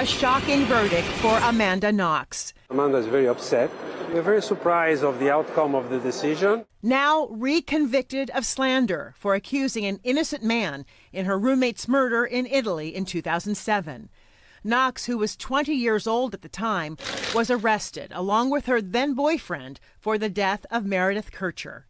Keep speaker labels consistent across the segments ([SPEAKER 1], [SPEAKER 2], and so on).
[SPEAKER 1] A shocking verdict for Amanda Knox.
[SPEAKER 2] Amanda is very upset. We're very surprised of the outcome of the decision.
[SPEAKER 1] Now reconvicted of slander for accusing an innocent man in her roommate's murder in Italy in 2007. Knox, who was 20 years old at the time, was arrested along with her then boyfriend for the death of Meredith Kercher.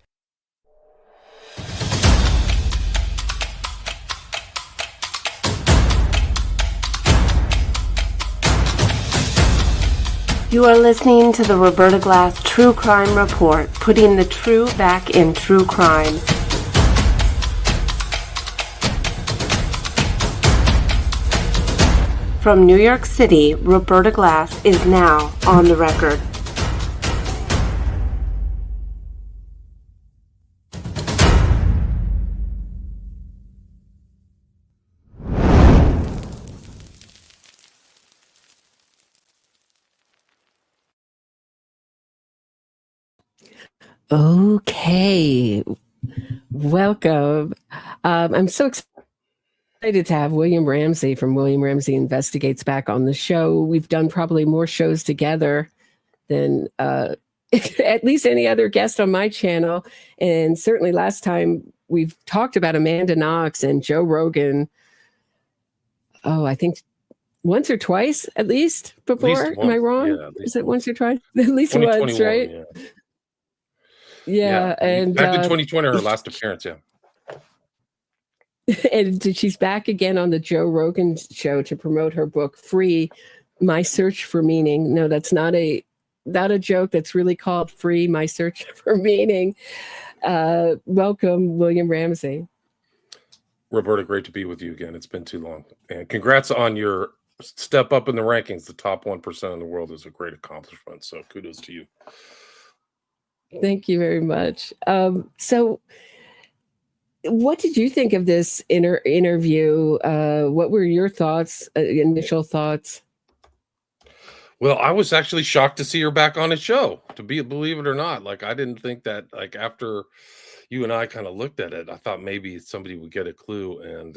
[SPEAKER 3] You are listening to the Roberta Glass True Crime Report, putting the true back in true crime. From New York City, Roberta Glass is now on the record.
[SPEAKER 4] Okay, welcome. I'm so excited to have William Ramsey from William Ramsey Investigates back on the show. We've done probably more shows together than at least any other guest on my channel. And certainly last time we've talked about Amanda Knox and Joe Rogan. Oh, I think once or twice at least before. Am I wrong?
[SPEAKER 5] Yeah,
[SPEAKER 4] is it once or twice? At least once, right? Yeah, and
[SPEAKER 5] back in 2020, her last appearance. Yeah,
[SPEAKER 4] and she's back again on the Joe Rogan show to promote her book, Free: My Search for Meaning. No, that's not a joke. That's really called Free: My Search for Meaning. Welcome, William Ramsey.
[SPEAKER 5] Roberta, great to be with you again. It's been too long, and congrats on your step up in the rankings. The top 1% in the world is a great accomplishment. So kudos to you.
[SPEAKER 4] Thank you very much. So what did you think of this interview? What were your thoughts, initial thoughts?
[SPEAKER 5] Well, I was actually shocked to see her back on a show, believe it or not. Like, I didn't think that, like, after you and I kind of looked at it, I thought maybe somebody would get a clue and,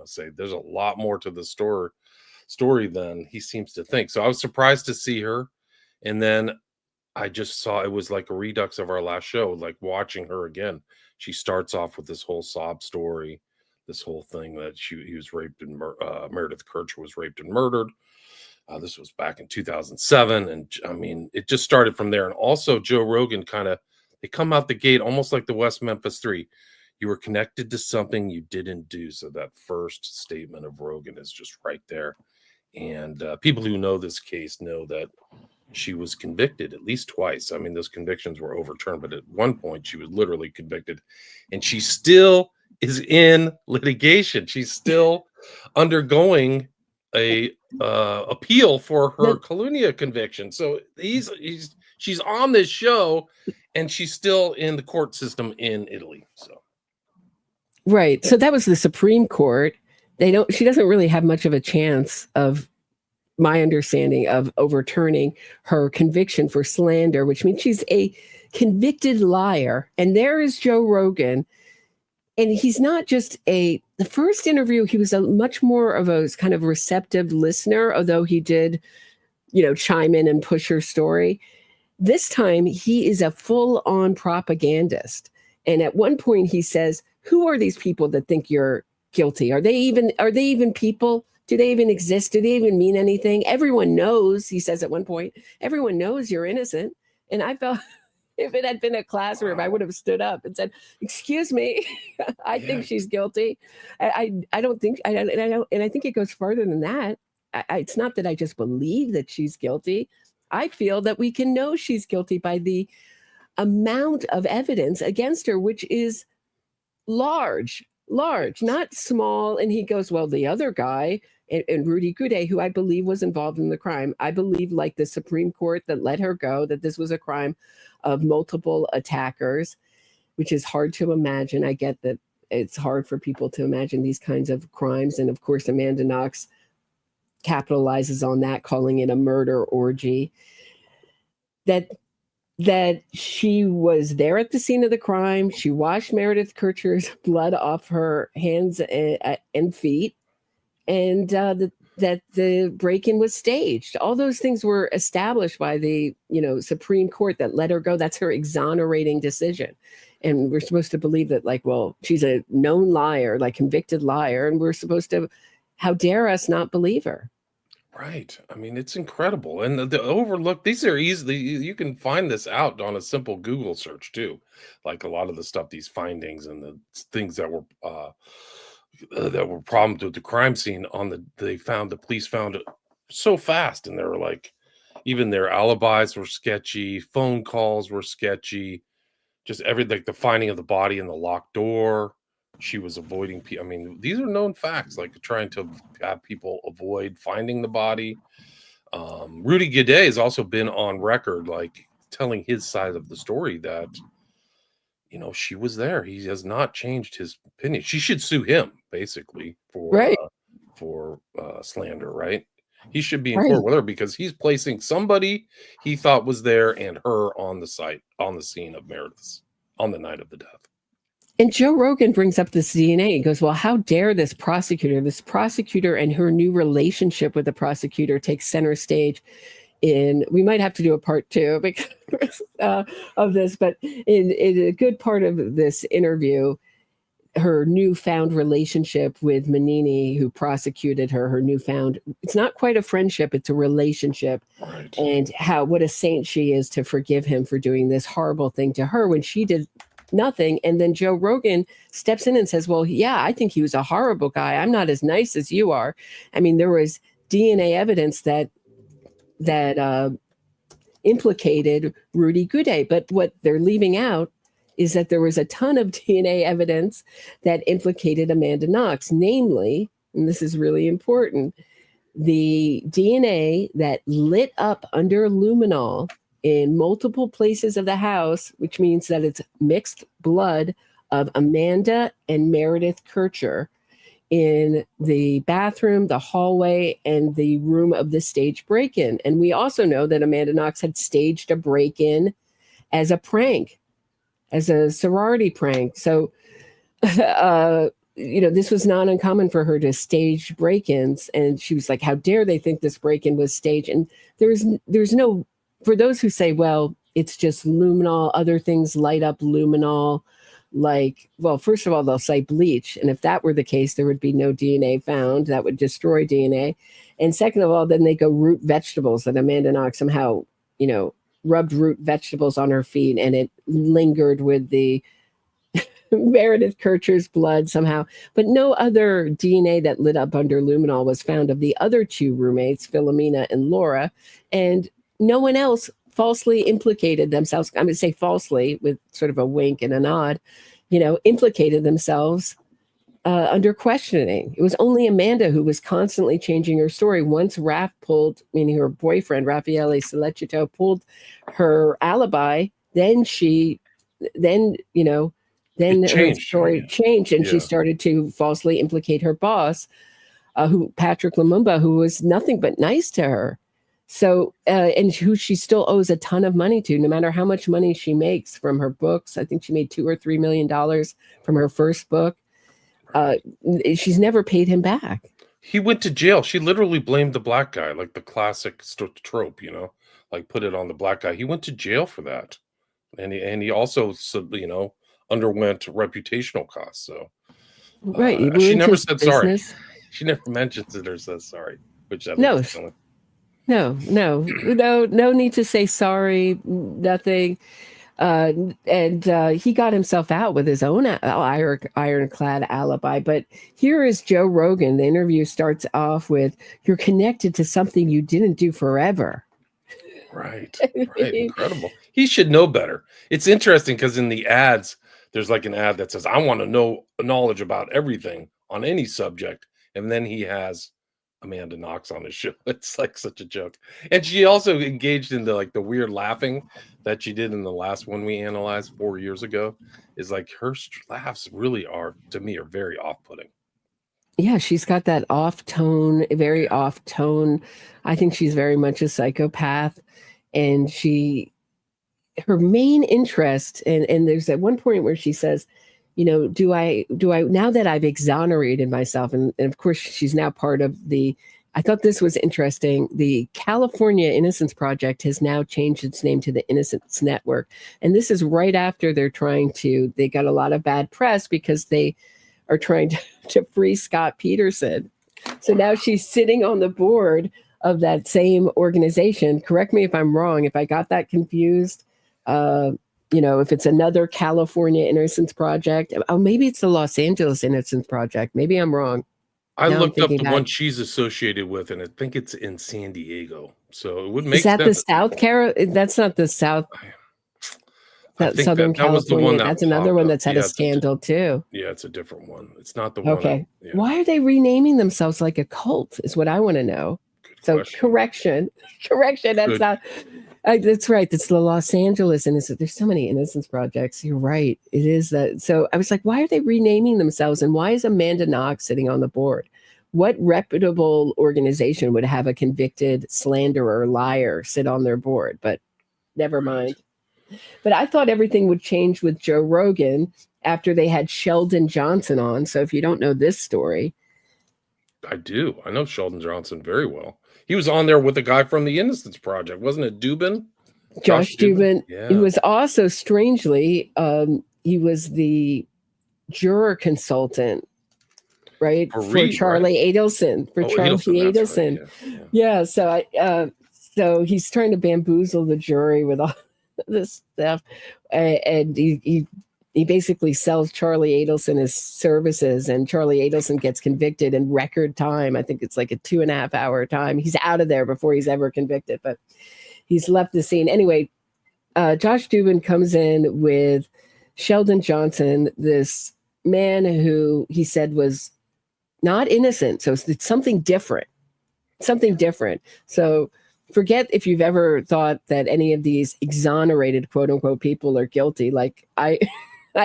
[SPEAKER 5] say there's a lot more to the story than he seems to think. So I was surprised to see her. And then I just saw it was like a redux of our last show, like watching her again. She starts off with this whole sob story, this whole thing that he was raped and Meredith Kercher was raped and murdered. This was back in 2007. And I mean, it just started from there. And also Joe Rogan they come out the gate almost like the West Memphis 3. You were connected to something you didn't do. So that first statement of Rogan is just right there. And people who know this case know that she was convicted at least twice. I mean, those convictions were overturned, but at one point she was literally convicted, and she still is in litigation. She's still undergoing a appeal for her calumnia conviction. So she's on this show, and she's still in the court system in Italy. So,
[SPEAKER 4] right. So that was the Supreme Court. She doesn't really have much of a chance of, my understanding, of overturning her conviction for slander, which means she's a convicted liar. And there is Joe Rogan. And he's not just the first interview, he was a much more of a kind of receptive listener, although he did, chime in and push her story. This time he is a full-on propagandist. And at one point he says, who are these people that think you're guilty? Are they even people? Do they even exist? Do they even mean anything? Everyone knows, he says at one point, everyone knows you're innocent. And I felt if it had been a classroom, I would have stood up and said, excuse me, I think she's guilty. I don't think, and I think it goes further than that. It's not that I just believe that she's guilty. I feel that we can know she's guilty by the amount of evidence against her, which is large, not small. And he goes, well, the other guy, and Rudy Guday, who I believe was involved in the crime. I believe, like the Supreme Court that let her go, that this was a crime of multiple attackers, which is hard to imagine. I get that it's hard for people to imagine these kinds of crimes. And of course, Amanda Knox capitalizes on that, calling it a murder orgy. That she was there at the scene of the crime. She washed Meredith Kercher's blood off her hands and feet. And that the break-in was staged. All those things were established by the, Supreme Court that let her go. That's her exonerating decision. And we're supposed to believe that, like, well, she's a known liar, like convicted liar. And we're supposed to, how dare us not believe her?
[SPEAKER 5] Right. I mean, it's incredible. And the overlooked, these are easily, you can find this out on a simple Google search too. Like a lot of the stuff, these findings and the things that were problems with the crime scene the police found it so fast. And they were like, even their alibis were sketchy. Phone calls were sketchy. Just everything, like the finding of the body in the locked door. She was avoiding people. I mean, these are known facts, like trying to have people avoid finding the body. Rudy Guday has also been on record, like telling his side of the story that, she was there. He has not changed his opinion. She should sue him basically for slander, right? He should be in court with her because he's placing somebody he thought was there and her on the scene of Meredith's on the night of the death.
[SPEAKER 4] And Joe Rogan brings up this DNA. He goes, well, how dare this prosecutor and her new relationship with the prosecutor take center stage we might have to do a part 2 because of this, but in a good part of this interview, her newfound relationship with Manini, who prosecuted her newfound, it's not quite a friendship, it's a relationship.
[SPEAKER 5] Right.
[SPEAKER 4] And what a saint she is to forgive him for doing this horrible thing to her when she did nothing. And then Joe Rogan steps in and says, well, yeah, I think he was a horrible guy. I'm not as nice as you are. I mean, there was DNA evidence that implicated Rudy Guday. But what they're leaving out is that there was a ton of DNA evidence that implicated Amanda Knox, namely, and this is really important, the DNA that lit up under luminol in multiple places of the house, which means that it's mixed blood of Amanda and Meredith Kercher in the bathroom, the hallway, and the room of the staged break-in. And we also know that Amanda Knox had staged a break-in as a prank, as a sorority prank. So, this was not uncommon for her to stage break-ins. And she was like, how dare they think this break-in was staged? And there's no, for those who say, well, it's just luminol, other things light up luminol, like, well, first of all, they'll say bleach. And if that were the case, there would be no DNA found. That would destroy DNA. And second of all, then they go root vegetables, that Amanda Knox somehow, rubbed root vegetables on her feet and it lingered with the Meredith Kercher's blood somehow. But no other DNA that lit up under luminol was found of the other two roommates, Philomena and Laura. And no one else falsely implicated themselves. I'm going to say falsely with sort of a wink and a nod, implicated themselves under questioning. It was only Amanda who was constantly changing her story. Once Raph pulled, meaning her boyfriend, Raffaele Solecito, pulled her alibi, then her story changed and she started to falsely implicate her boss, Patrick Lumumba, who was nothing but nice to her. So, and who she still owes a ton of money to, no matter how much money she makes from her books. I think she made $2 or $3 million from her first book. She's never paid him back.
[SPEAKER 5] He went to jail. She literally blamed the black guy, like the classic trope, like put it on the black guy. He went to jail for that. And he also, underwent reputational costs. So,
[SPEAKER 4] right.
[SPEAKER 5] She never said sorry. She never mentions it or says sorry, which
[SPEAKER 4] No need to say sorry, nothing. And he got himself out with his own ironclad alibi. But here is Joe Rogan. The interview starts off with, you're connected to something you didn't do forever.
[SPEAKER 5] Right. Incredible. He should know better. It's interesting because in the ads, there's like an ad that says, I want to know knowledge about everything on any subject. And then he has Amanda Knox on his show. It's like such a joke. And she also engaged in the weird laughing that she did in the last one we analyzed 4 years ago. Is like her laughs really are, to me, are very off-putting.
[SPEAKER 4] Yeah, she's got that very off tone. I think she's very much a psychopath. And her main interest, and there's at one point where she says, do I now that I've exonerated myself, and of course she's now part of the I thought this was interesting. The California Innocence Project has now changed its name to the Innocence Network. And this is right after they got a lot of bad press because they are trying to free Scott Peterson. So now she's sitting on the board of that same organization. Correct me if I'm wrong, if I got that confused. If it's another California Innocence Project. Oh, maybe it's the Los Angeles Innocence Project. Maybe I'm wrong.
[SPEAKER 5] I looked up the one she's associated with, and I think it's in San Diego. So it would make sense.
[SPEAKER 4] Is that the South Carolina? That's not the South. Southern California. Was the one that's another one that's had a scandal too.
[SPEAKER 5] Yeah, it's a different one. It's not the one.
[SPEAKER 4] Okay. Why are they renaming themselves like a cult? Is what I want to know. So correction. That's not. That's right. That's the Los Angeles Innocence. There's so many Innocence Projects. You're right. It is that. So I was like, why are they renaming themselves? And why is Amanda Knox sitting on the board? What reputable organization would have a convicted slanderer, liar sit on their board? But never mind. But I thought everything would change with Joe Rogan after they had Sheldon Johnson on. So if you don't know this story.
[SPEAKER 5] I do. I know Sheldon Johnson very well. He was on there with the guy from the Innocence Project. Wasn't it Dubin?
[SPEAKER 4] Josh Dubin. Yeah. He was also, strangely, he was the juror consultant, right? For Charlie Adelson. For Charlie Adelson. Right. Yeah. So he's trying to bamboozle the jury with all this stuff. And he basically sells Charlie Adelson his services, and Charlie Adelson gets convicted in record time. I think it's like a 2.5 hour time. He's out of there before he's ever convicted, but he's left the scene. Anyway, Josh Dubin comes in with Sheldon Johnson, this man who he said was not innocent. So it's something different. So forget if you've ever thought that any of these exonerated quote unquote people are guilty. Like I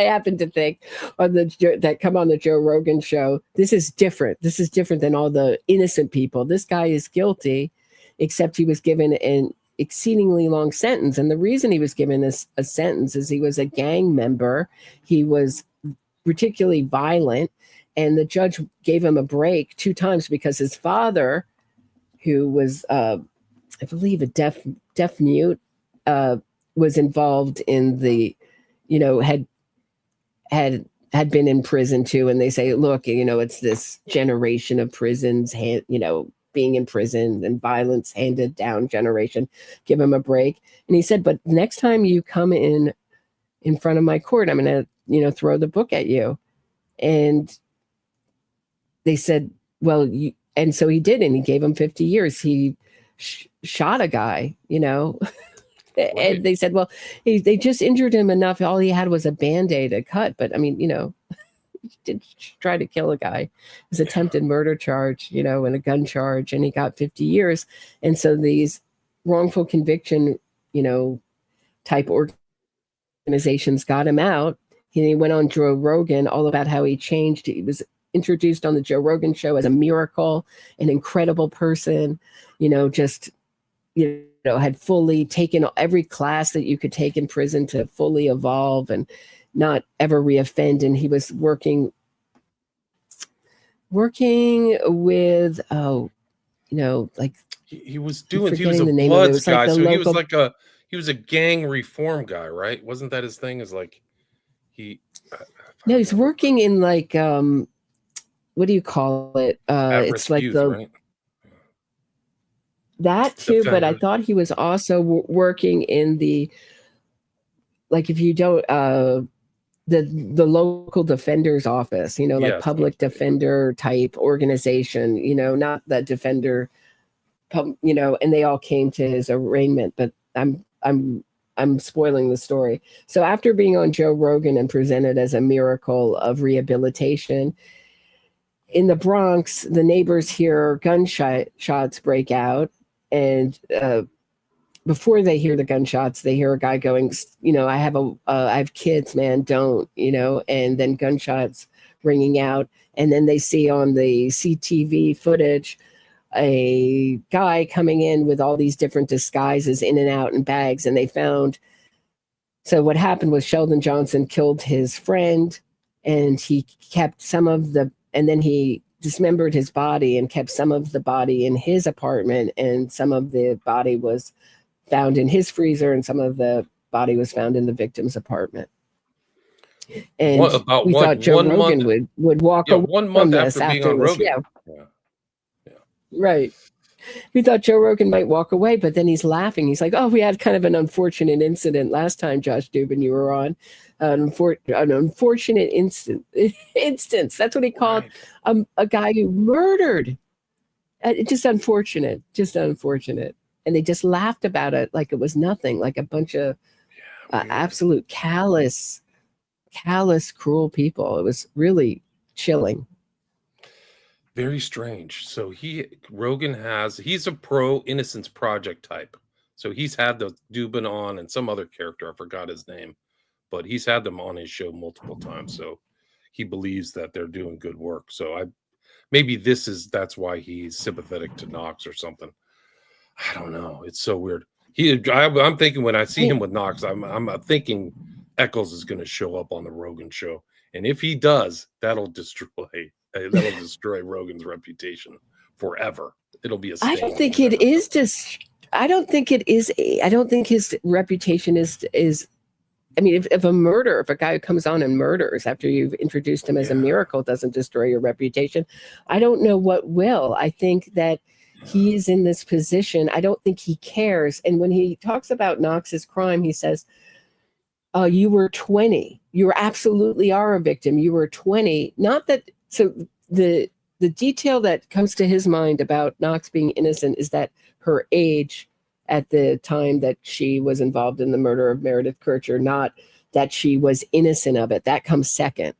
[SPEAKER 4] happen to think that come on the Joe Rogan show, this is different. This is different than all the innocent people. This guy is guilty, except he was given an exceedingly long sentence. And the reason he was given a sentence is he was a gang member. He was particularly violent, and the judge gave him a break 2 times because his father, who was, I believe, a deaf mute, was involved in the, had been in prison too. And they say, look, it's this generation of prisons, being in prison and violence handed down generation, give him a break. And he said, but next time you come in front of my court, I'm going to, throw the book at you. And they said, well, and so he did, and he gave him 50 years. He shot a guy,
[SPEAKER 5] Right.
[SPEAKER 4] And they said, well, they just injured him enough. All he had was a Band-Aid, a cut. But I mean, he did try to kill a guy. It was attempted murder charge, and a gun charge, and he got 50 years. And so these wrongful conviction, type organizations got him out. He went on Joe Rogan, all about how he changed. He was introduced on the Joe Rogan show as a miracle, an incredible person, had fully taken every class that you could take in prison to fully evolve and not ever reoffend. And he was working with, like
[SPEAKER 5] he was a Bloods guy. So he was a gang reform guy, right? Wasn't that his thing? Is like
[SPEAKER 4] no, he's working in like what do you call it? It's like youth, right? That too, but I thought he was also working in the, like, if you don't, the local defender's office, like public defender type organization, not that defender, and they all came to his arraignment. But I'm spoiling the story. So after being on Joe Rogan and presented as a miracle of rehabilitation, in the Bronx, the neighbors hear gunshots break out. And before they hear the gunshots, they hear a guy going, I have kids, man, don't, and then gunshots ringing out. And then they see on the CTV footage a guy coming in with all these different disguises in and out in bags. And they found, so what happened was Sheldon Johnson killed his friend, and he kept some of the, and then he dismembered his body and kept some of the body in his apartment, and some of the body was found in his freezer, and some of the body was found in the victim's apartment. And we thought Joe Rogan would walk away
[SPEAKER 5] 1 month
[SPEAKER 4] from this
[SPEAKER 5] after being on Rogan.
[SPEAKER 4] Yeah. Right. We thought Joe Rogan might walk away, but then he's laughing. He's like, "Oh, we had kind of an unfortunate incident last time, Josh Dubin, you were on. An unfortunate instance." That's what he called a guy who murdered. Just unfortunate. And they just laughed about it like it was nothing, like a bunch of absolute callous, cruel people. It was really chilling.
[SPEAKER 5] Very strange. So Rogan he's a pro Innocence Project type. So he's had the Dubin on and some other character, I forgot his name, but he's had them on his show multiple times. So he believes that they're doing good work. So maybe that's why he's sympathetic to Knox or something. I don't know. It's so weird. I'm thinking when I see him with Knox, I'm thinking Eccles is going to show up on the Rogan show, and if he does, that'll destroy Rogan's reputation forever. It'll be a stain.
[SPEAKER 4] I don't think his reputation is. I mean, if a guy who comes on and murders after you've introduced him as a miracle doesn't destroy your reputation, I don't know what will. I think that he is in this position. I don't think he cares. And when he talks about Knox's crime, he says, "You were 20. You absolutely are a victim. You were 20." Not that. So the detail that comes to his mind about Knox being innocent is that her age at the time that she was involved in the murder of Meredith Kercher, not that she was innocent of it. That comes second.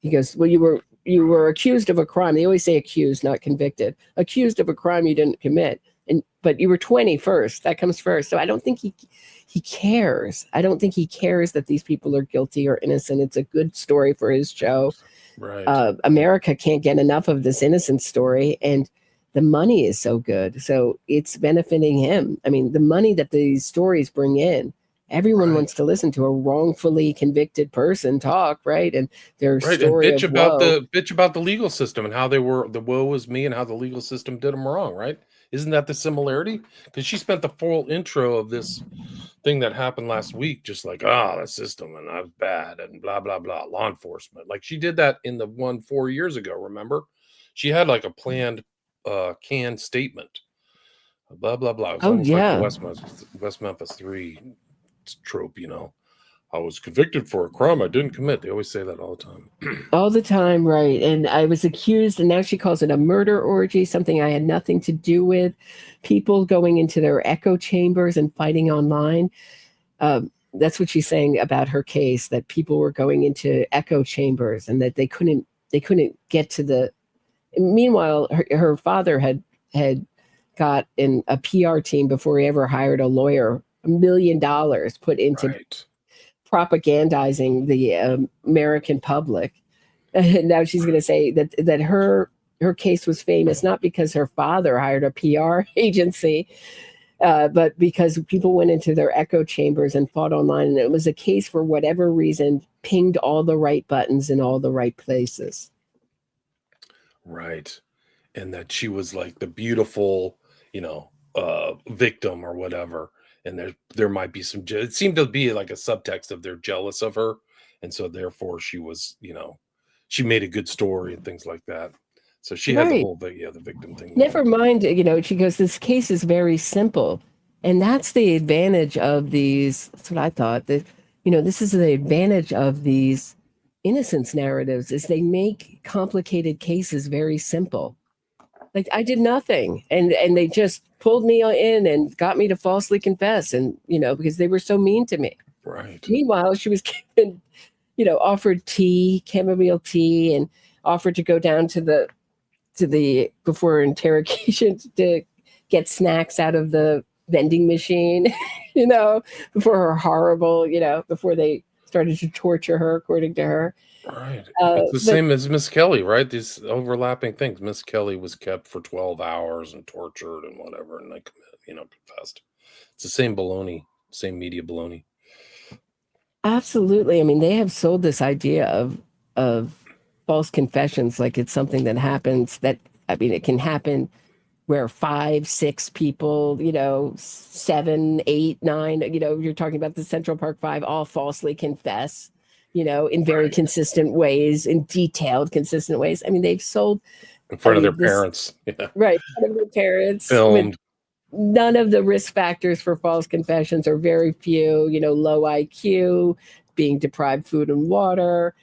[SPEAKER 4] He goes, "Well, you were accused of a crime." They always say accused, not convicted. Accused of a crime you didn't commit. But you were 20 first. That comes first. So I don't think he cares. I don't think he cares that these people are guilty or innocent. It's a good story for his show.
[SPEAKER 5] Right.
[SPEAKER 4] America can't get enough of this innocent story, and the money is so good. So it's benefiting him. I mean, the money that these stories bring in, everyone wants to listen to a wrongfully convicted person talk, right? And their story
[SPEAKER 5] and bitch
[SPEAKER 4] of
[SPEAKER 5] about the legal system and how the woe was me and how the legal system did them wrong, right? Isn't that the similarity? Because she spent the full intro of this thing that happened last week just like, the system and I'm bad and blah, blah, blah, law enforcement. Like she did that in the one 4 years ago, remember? She had like a planned canned statement. Blah, blah, blah. It was like the West Memphis 3 trope, I was convicted for a crime I didn't commit. They always say that all the time.
[SPEAKER 4] All the time, right. And I was accused, and now she calls it a murder orgy, something I had nothing to do with. People going into their echo chambers and fighting online. That's what she's saying about her case, that people were going into echo chambers and that they couldn't get to the... Meanwhile, her father had got in a PR team before he ever hired a lawyer, $1 million put into... Right. propagandizing the American public. And now she's going to say that her case was famous not because her father hired a PR agency, but because people went into their echo chambers and fought online, and it was a case for whatever reason pinged all the right buttons in all the right places.
[SPEAKER 5] Right. And that she was like the beautiful, victim or whatever. And there might be it seemed to be like a subtext of they're jealous of her. And so therefore she was, she made a good story and things like that. So she had the whole, the victim thing.
[SPEAKER 4] Never mind, she goes, this case is very simple. And that's the advantage of these, that's what I thought, that, this is the advantage of these innocence narratives, is they make complicated cases very simple. Like I did nothing, and they just pulled me in and got me to falsely confess, and because they were so mean to me.
[SPEAKER 5] Right.
[SPEAKER 4] Meanwhile, she was given, offered chamomile tea, and offered to go down to the before interrogation to get snacks out of the vending machine, before her horrible, before they started to torture her, according to her.
[SPEAKER 5] Right. It's the same as Miss Kelly, right? These overlapping things. Miss Kelly was kept for 12 hours and tortured and whatever, and they confessed. It's the same baloney, same media baloney.
[SPEAKER 4] Absolutely. I mean, they have sold this idea of false confessions like it's something that happens that, I mean, it can happen where 5, 6 people, 7, 8, 9, you're talking about the Central Park 5, all falsely confess, in very consistent ways, in detailed, consistent ways. I mean, they've sold
[SPEAKER 5] in front of their parents. Yeah.
[SPEAKER 4] Right. In front of their parents.
[SPEAKER 5] Filmed.
[SPEAKER 4] None of the risk factors for false confessions are very few, low IQ, being deprived food and water,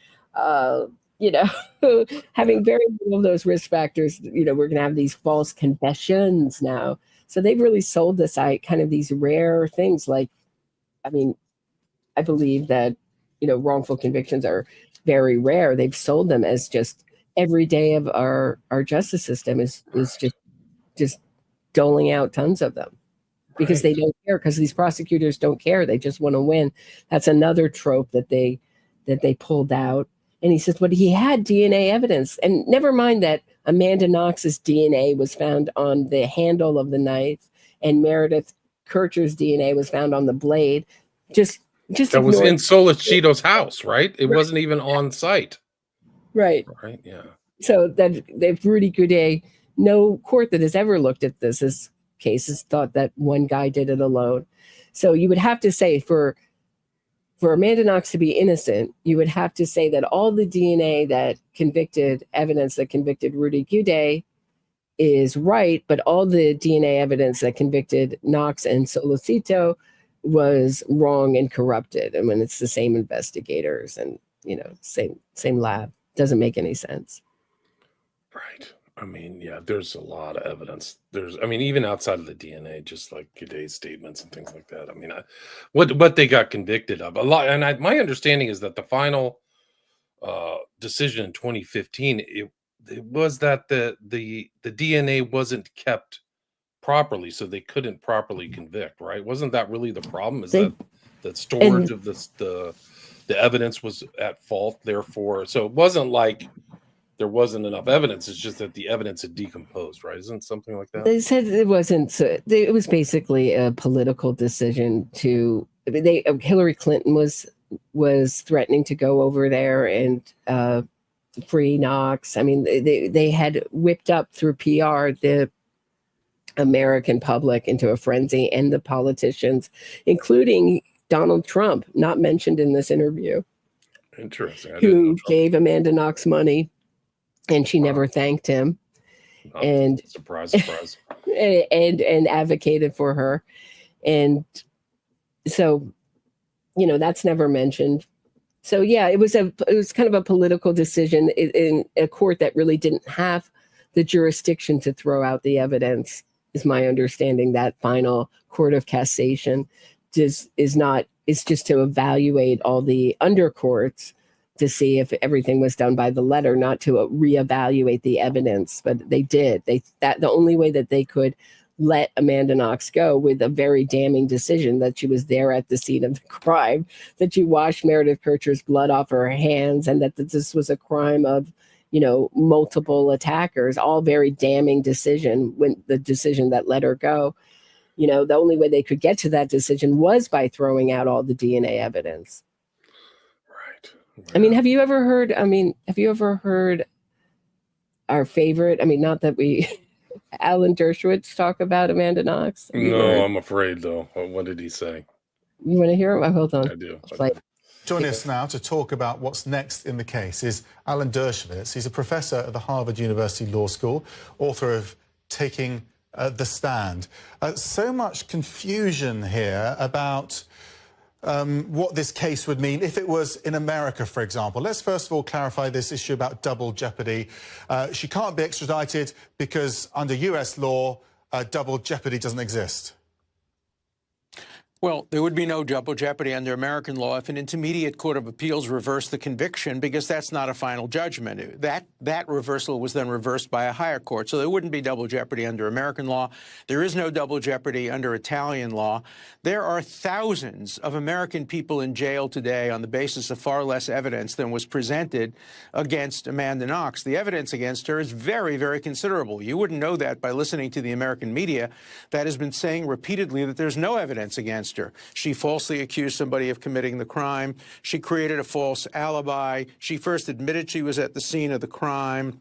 [SPEAKER 4] having very little of those risk factors. We're going to have these false confessions now. So they've really sold us kind of these rare things. Like, I mean, I believe that, wrongful convictions are very rare. They've sold them as just every day of our justice system is just doling out tons of them because they don't care, because these prosecutors don't care. They just want to win. That's another trope that they pulled out. And he says, but he had DNA evidence. And never mind that Amanda Knox's DNA was found on the handle of the knife and Meredith Kercher's DNA was found on the blade. Just
[SPEAKER 5] that was in Solacito's house, right? It wasn't even on site.
[SPEAKER 4] Right.
[SPEAKER 5] Right. Yeah.
[SPEAKER 4] So that they've Rudy Guday, no court that has ever looked at this case has thought that one guy did it alone. So you would have to say for Amanda Knox to be innocent, you would have to say that all the DNA evidence that convicted Rudy Guday is right, but all the DNA evidence that convicted Knox and Solacito was wrong and corrupted. And when it's the same investigators and, same lab, doesn't make any sense.
[SPEAKER 5] Right. I mean, yeah, there's a lot of evidence. Even outside of the DNA, just like Guday's statements and things like that. I mean, what they got convicted of a lot. And my understanding is that the final decision in 2015, it was that the DNA wasn't kept properly, so they couldn't properly convict. Right? Wasn't that really the problem? Is that the storage of the evidence was at fault? Therefore, so it wasn't like there wasn't enough evidence. It's just that the evidence had decomposed, right? Isn't something like that?
[SPEAKER 4] They said it wasn't. So it was basically a political decision to. Hillary Clinton was threatening to go over there and free Knox. I mean, they had whipped up through PR the American public into a frenzy, and the politicians, including Donald Trump, not mentioned in this interview.
[SPEAKER 5] Interesting.
[SPEAKER 4] Who gave Amanda Knox money. And she never thanked him, and
[SPEAKER 5] surprise,
[SPEAKER 4] and advocated for her, and so, that's never mentioned. So yeah, it was kind of a political decision in a court that really didn't have the jurisdiction to throw out the evidence. Is my understanding that final court of cassation is just to evaluate all the undercourts to see if everything was done by the letter, not to reevaluate the evidence. But they did. The only way that they could let Amanda Knox go with a very damning decision that she was there at the scene of the crime, that she washed Meredith Kercher's blood off her hands, and that this was a crime of, multiple attackers, all very damning decision. When the decision that let her go, the only way they could get to that decision was by throwing out all the DNA evidence. I mean, have you ever heard our favorite? I mean, not that we, Alan Dershowitz talk about Amanda Knox?
[SPEAKER 5] No, I'm afraid though. What did he say?
[SPEAKER 4] You want to hear him? Oh, hold on.
[SPEAKER 5] I do.
[SPEAKER 6] Joining us now to talk about what's next in the case is Alan Dershowitz. He's a professor at the Harvard University Law School, author of Taking the Stand. So much confusion here about what this case would mean if it was in America, for example. Let's first of all clarify this issue about double jeopardy. She can't be extradited because under US law, double jeopardy doesn't exist.
[SPEAKER 7] Well, there would be no double jeopardy under American law if an intermediate court of appeals reversed the conviction, because that's not a final judgment. That reversal was then reversed by a higher court. So there wouldn't be double jeopardy under American law. There is no double jeopardy under Italian law. There are thousands of American people in jail today on the basis of far less evidence than was presented against Amanda Knox. The evidence against her is very, very considerable. You wouldn't know that by listening to the American media that has been saying repeatedly that there's no evidence against against her. She falsely accused somebody of committing the crime. She created a false alibi. She first admitted she was at the scene of the crime.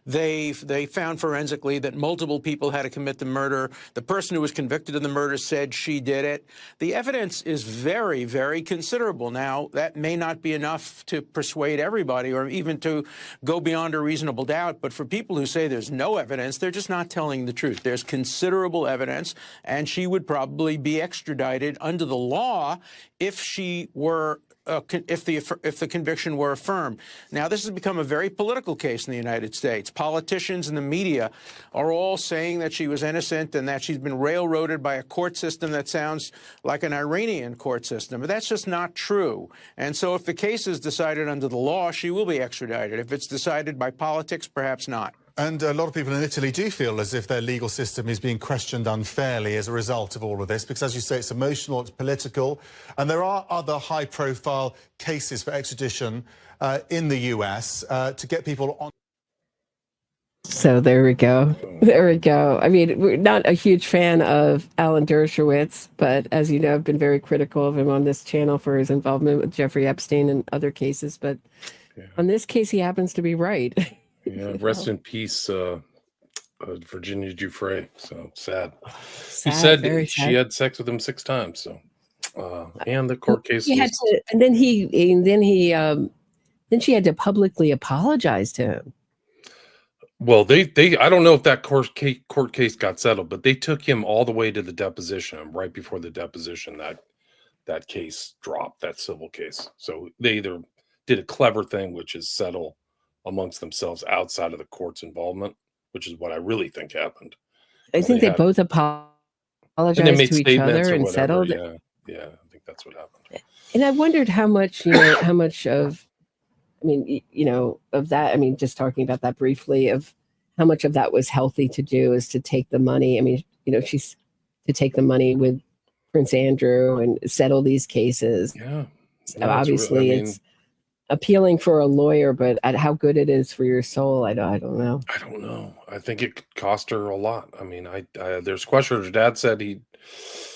[SPEAKER 7] They found forensically that multiple people had to commit the murder. The person who was convicted of the murder said she did it. The evidence is very, very considerable. Now, that may not be enough to persuade everybody or even to go beyond a reasonable doubt. But for people who say there's no evidence, they're just not telling the truth. There's considerable evidence, and she would probably be extradited under the law if she were if the conviction were affirmed. Now, this has become a very political case in the United States. Politicians and the media are all saying that she was innocent and that she's been railroaded by a court system that sounds like an Iranian court system. But that's just not true. And so if the case is decided under the law, she will be extradited. If it's decided by politics, perhaps not.
[SPEAKER 6] And a lot of people in Italy do feel as if their legal system is being questioned unfairly as a result of all of this, because, as you say, it's emotional, it's political, and there are other high-profile cases for extradition in the US to get people on.
[SPEAKER 4] So there we go. There we go. I mean, we're not a huge fan of Alan Dershowitz, but as you know, I've been very critical of him on this channel for his involvement with Jeffrey Epstein and other cases. But on this case, he happens to be right.
[SPEAKER 5] Yeah, rest in peace, Virginia Giuffre. So sad. He said she had sex with him 6 times. So, and the court case.
[SPEAKER 4] He had to, and then she had to publicly apologize to him.
[SPEAKER 5] Well, they I don't know if that court case got settled, but they took him all the way to the deposition. Right before the deposition, that case dropped, that civil case. So they either did a clever thing, which is settle amongst themselves outside of the court's involvement, which is what I really think happened.
[SPEAKER 4] I think they both apologized to each other and settled.
[SPEAKER 5] Yeah, I think that's what happened.
[SPEAKER 4] And I wondered how much, how much of, of that, just talking about that briefly, of how much of that was healthy to do is to take the money. She's to take the money with Prince Andrew and settle these cases.
[SPEAKER 5] Yeah.
[SPEAKER 4] So obviously it's appealing for a lawyer, but at how good it is for your soul, I don't know.
[SPEAKER 5] I don't know. I think it cost her a lot. There's questions. Her dad said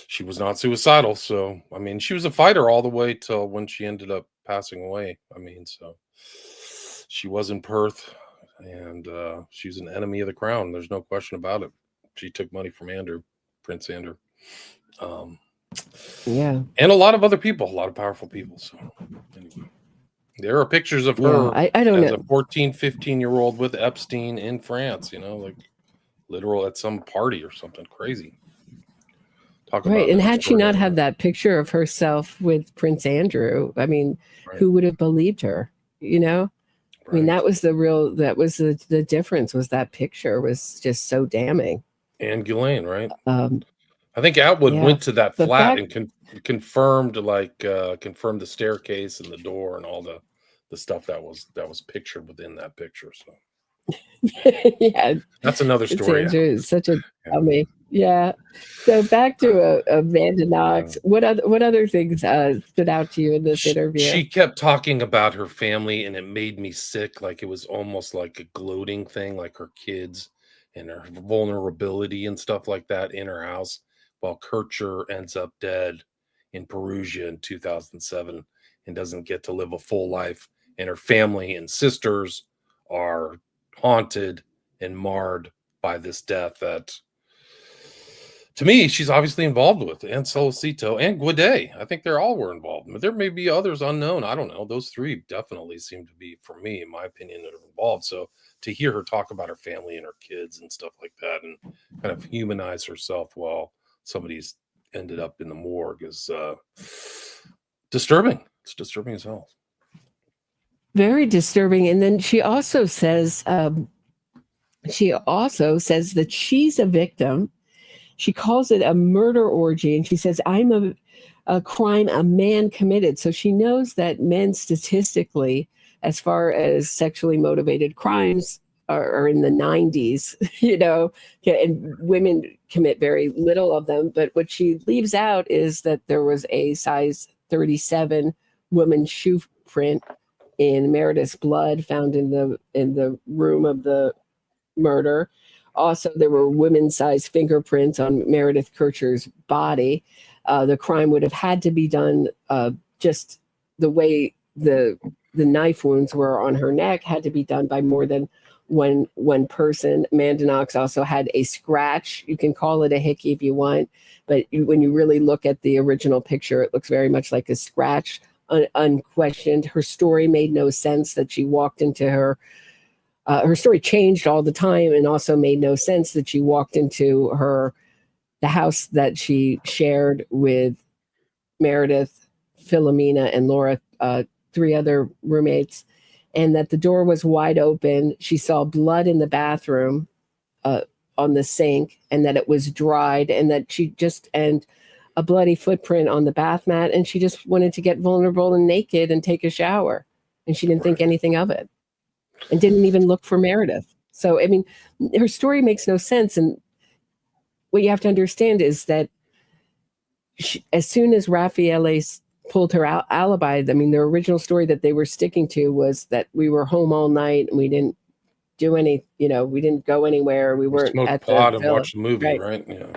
[SPEAKER 5] she was not suicidal. So, she was a fighter all the way till when she ended up passing away. So she was in Perth, and she was an enemy of the crown. There's no question about it. She took money from Prince Andrew.
[SPEAKER 4] Yeah.
[SPEAKER 5] And a lot of other people, a lot of powerful people. So anyway. There are pictures of her
[SPEAKER 4] I don't
[SPEAKER 5] as
[SPEAKER 4] know.
[SPEAKER 5] a 14, 15-year-old with Epstein in France, like literal at some party or something crazy.
[SPEAKER 4] Right. And had she not had that picture of herself with Prince Andrew, who would have believed her, Right. That was the difference, was that picture was just so damning.
[SPEAKER 5] And Ghislaine, right? I think Atwood went to that flat and confirmed the staircase and the door and all the stuff that was pictured within that picture. So
[SPEAKER 4] yeah,
[SPEAKER 5] that's another story.
[SPEAKER 4] Andrew is such a dummy. Yeah. So back to Amanda Knox. What other things stood out to you in this interview?
[SPEAKER 5] She kept talking about her family, and it made me sick. Like it was almost like a gloating thing, like her kids and her vulnerability and stuff like that in her house. While Kercher ends up dead in Perugia in 2007 and doesn't get to live a full life. And her family and sisters are haunted and marred by this death that, to me, she's obviously involved with. And Solacito and Guade. I think they all were involved. But there may be others unknown. I don't know. Those 3 definitely seem to be, for me, in my opinion, that are involved. So to hear her talk about her family and her kids and stuff like that and kind of humanize herself while somebody's ended up in the morgue is disturbing. It's disturbing as hell.
[SPEAKER 4] Very disturbing. And then she also says that she's a victim. She calls it a murder orgy, and she says, I'm a crime a man committed. So she knows that men statistically, as far as sexually motivated crimes, are in the 90s, and women commit very little of them. But what she leaves out is that there was a size 37 woman shoe print in Meredith's blood found in the room of the murder. Also, there were women-sized fingerprints on Meredith Kercher's body. The crime would have had to be done just the way the knife wounds were on her neck had to be done by more than one person. Amanda Knox also had a scratch. You can call it a hickey if you want, but when you really look at the original picture, it looks very much like a scratch, unquestioned. Her story made no sense that she walked into her story changed all the time, and also made no sense that she walked into the house that she shared with Meredith, Philomena, and Laura, 3 other roommates, and that the door was wide open. She saw blood in the bathroom on the sink, and that it was dried, and that and a bloody footprint on the bath mat, and she just wanted to get vulnerable and naked and take a shower, and she didn't think anything of it, and didn't even look for Meredith. So, I mean, her story makes no sense, and what you have to understand is that as soon as Raffaele pulled her alibi, I mean, the original story that they were sticking to was that we were home all night and we didn't do any, we didn't go anywhere. We weren't
[SPEAKER 5] smoked
[SPEAKER 4] at
[SPEAKER 5] pot
[SPEAKER 4] the
[SPEAKER 5] and watched the movie, right? Yeah.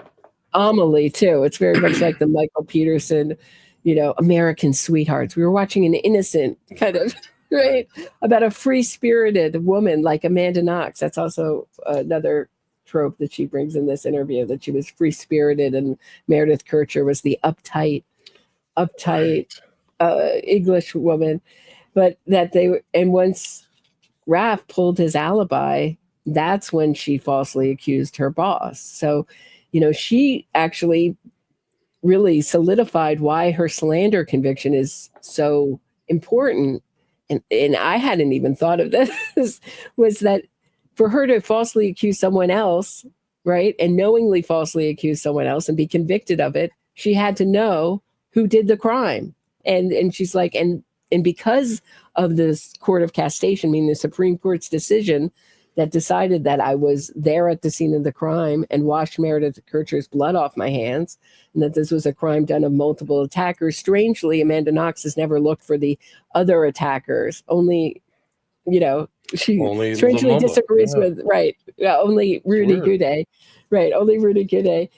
[SPEAKER 4] Amelie too. It's very much like the Michael Peterson, American Sweethearts. We were watching an innocent kind of, right, about a free-spirited woman like Amanda Knox. That's also another trope that she brings in this interview, that she was free-spirited, and Meredith Kercher was the uptight English woman. But and once Raph pulled his alibi, that's when she falsely accused her boss. So, she actually really solidified why her slander conviction is so important. And I hadn't even thought of this, was that for her to falsely accuse someone else, right, and knowingly falsely accuse someone else and be convicted of it, she had to know who did the crime. And she's like, and because of this court of castation, meaning the Supreme Court's decision that decided that I was there at the scene of the crime and washed Meredith Kercher's blood off my hands, and that this was a crime done of multiple attackers. Strangely, Amanda Knox has never looked for the other attackers. Only, she strangely disagrees with, right. Yeah, only Rudy Guday. Right. Only Rudy Guday.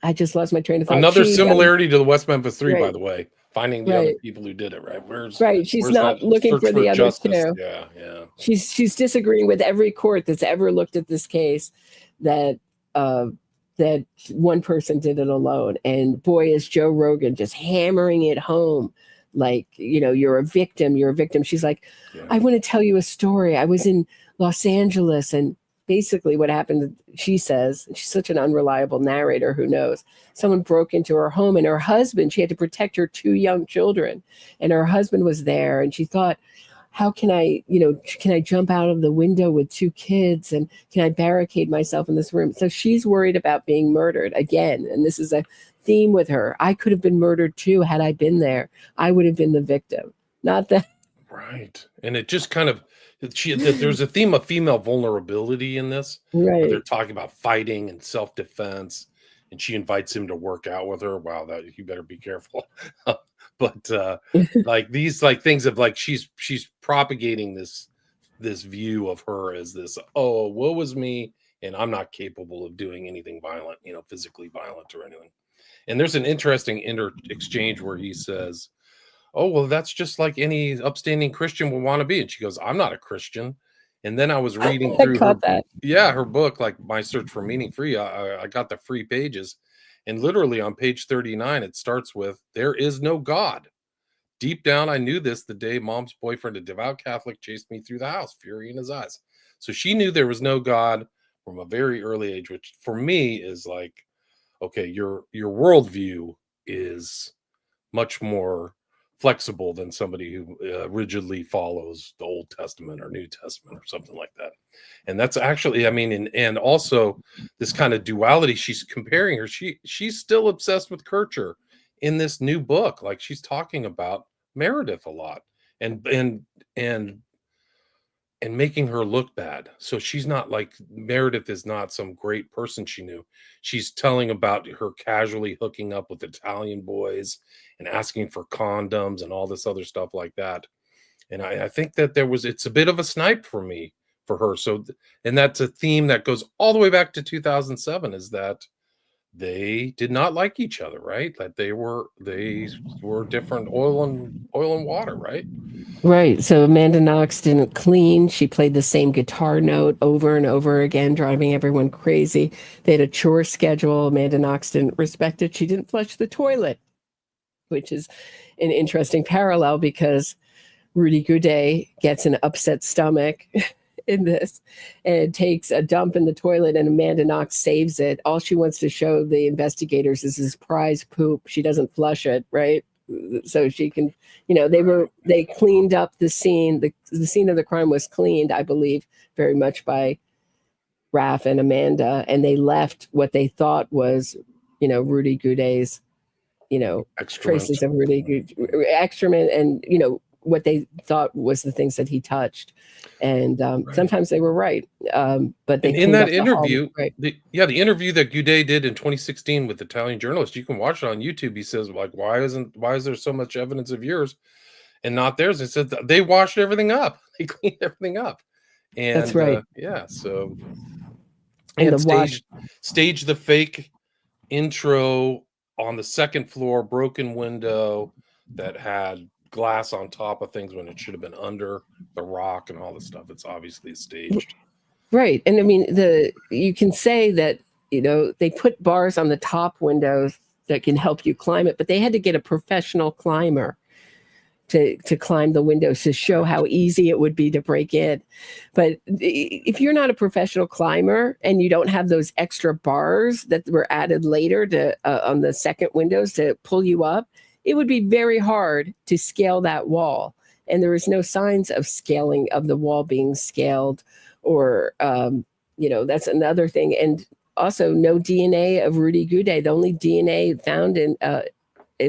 [SPEAKER 4] I just lost my train of thought.
[SPEAKER 5] Another similarity to the West Memphis Three,
[SPEAKER 4] right,
[SPEAKER 5] by the way, finding the other people who did it. Right.
[SPEAKER 4] She's not looking for the other two.
[SPEAKER 5] Yeah.
[SPEAKER 4] She's disagreeing with every court that's ever looked at this case, that one person did it alone. And boy, is Joe Rogan just hammering it home. Like, you're a victim. She's like, I want to tell you a story. I was in Los Angeles, and basically what happened, she says, and she's such an unreliable narrator, who knows, someone broke into her home, and her husband, she had to protect her 2 young children, and her husband was there, and she thought, how can I jump out of the window with 2 kids, and can I barricade myself in this room? So she's worried about being murdered again, and this is a theme with her. I could have been murdered too had I been there. I would have been the victim, not that.
[SPEAKER 5] Right. And it just kind of, there's a theme of female vulnerability in this.
[SPEAKER 4] Right.
[SPEAKER 5] They're talking about fighting and self-defense, and she invites him to work out with her. Wow, that you better be careful. But like these things of she's propagating this view of her as this, oh, woe is me, and I'm not capable of doing anything violent, physically violent or anything. And there's an interesting exchange where he says, oh, well, that's just like any upstanding Christian would want to be. And she goes, I'm not a Christian. And then I was reading through her book, like My Search for Meaning Free. I got the free pages. And literally on page 39, it starts with, there is no God. Deep down, I knew this the day Mom's boyfriend, a devout Catholic, chased me through the house, fury in his eyes. So she knew there was no God from a very early age, which for me is like, okay, your worldview is much more flexible than somebody who rigidly follows the Old Testament or New Testament or something like that. And that's actually, and also this kind of duality, she's comparing her. She's still obsessed with Kercher in this new book. Like, she's talking about Meredith a lot and making her look bad. So she's not like, Meredith is not some great person she knew. She's telling about her casually hooking up with Italian boys and asking for condoms and all this other stuff like that. And I think that it's a bit of a snipe for me, for her. So, and that's a theme that goes all the way back to 2007, is that they did not like each other, right? That they were different, oil and water, right?
[SPEAKER 4] Right. So Amanda Knox didn't clean. She played the same guitar note over and over again, driving everyone crazy. They had a chore schedule. Amanda Knox didn't respect it. She didn't flush the toilet, which is an interesting parallel because Rudy Guday gets an upset stomach in this and takes a dump in the toilet, and Amanda Knox saves it. All she wants to show the investigators is his prize poop. She doesn't flush it, right? So she can, they cleaned up the scene. The scene of the crime was cleaned, I believe, very much by Raph and Amanda, and they left what they thought was, Rudy Guday's, traces of Rudy excrement, and what they thought was the things that he touched, and sometimes they were right. But they
[SPEAKER 5] in that interview,
[SPEAKER 4] right?
[SPEAKER 5] the interview that Guday did in 2016 with Italian journalists, you can watch it on YouTube. He says, like, why is there so much evidence of yours and not theirs? He said they washed everything up, they cleaned everything up, and
[SPEAKER 4] that's right.
[SPEAKER 5] So
[SPEAKER 4] and
[SPEAKER 5] staged the fake intro on the second floor, broken window that had glass on top of things when it should have been under the rock and all this stuff. It's obviously staged,
[SPEAKER 4] right? And I mean, you can say that they put bars on the top windows that can help you climb it, but they had to get a professional climber to climb the windows to show how easy it would be to break in. But if you're not a professional climber and you don't have those extra bars that were added later to on the second windows to pull you up, it would be very hard to scale that wall. And there was no signs of scaling, of the wall being scaled, or, that's another thing. And also no DNA of Rudy Guday. The only DNA found in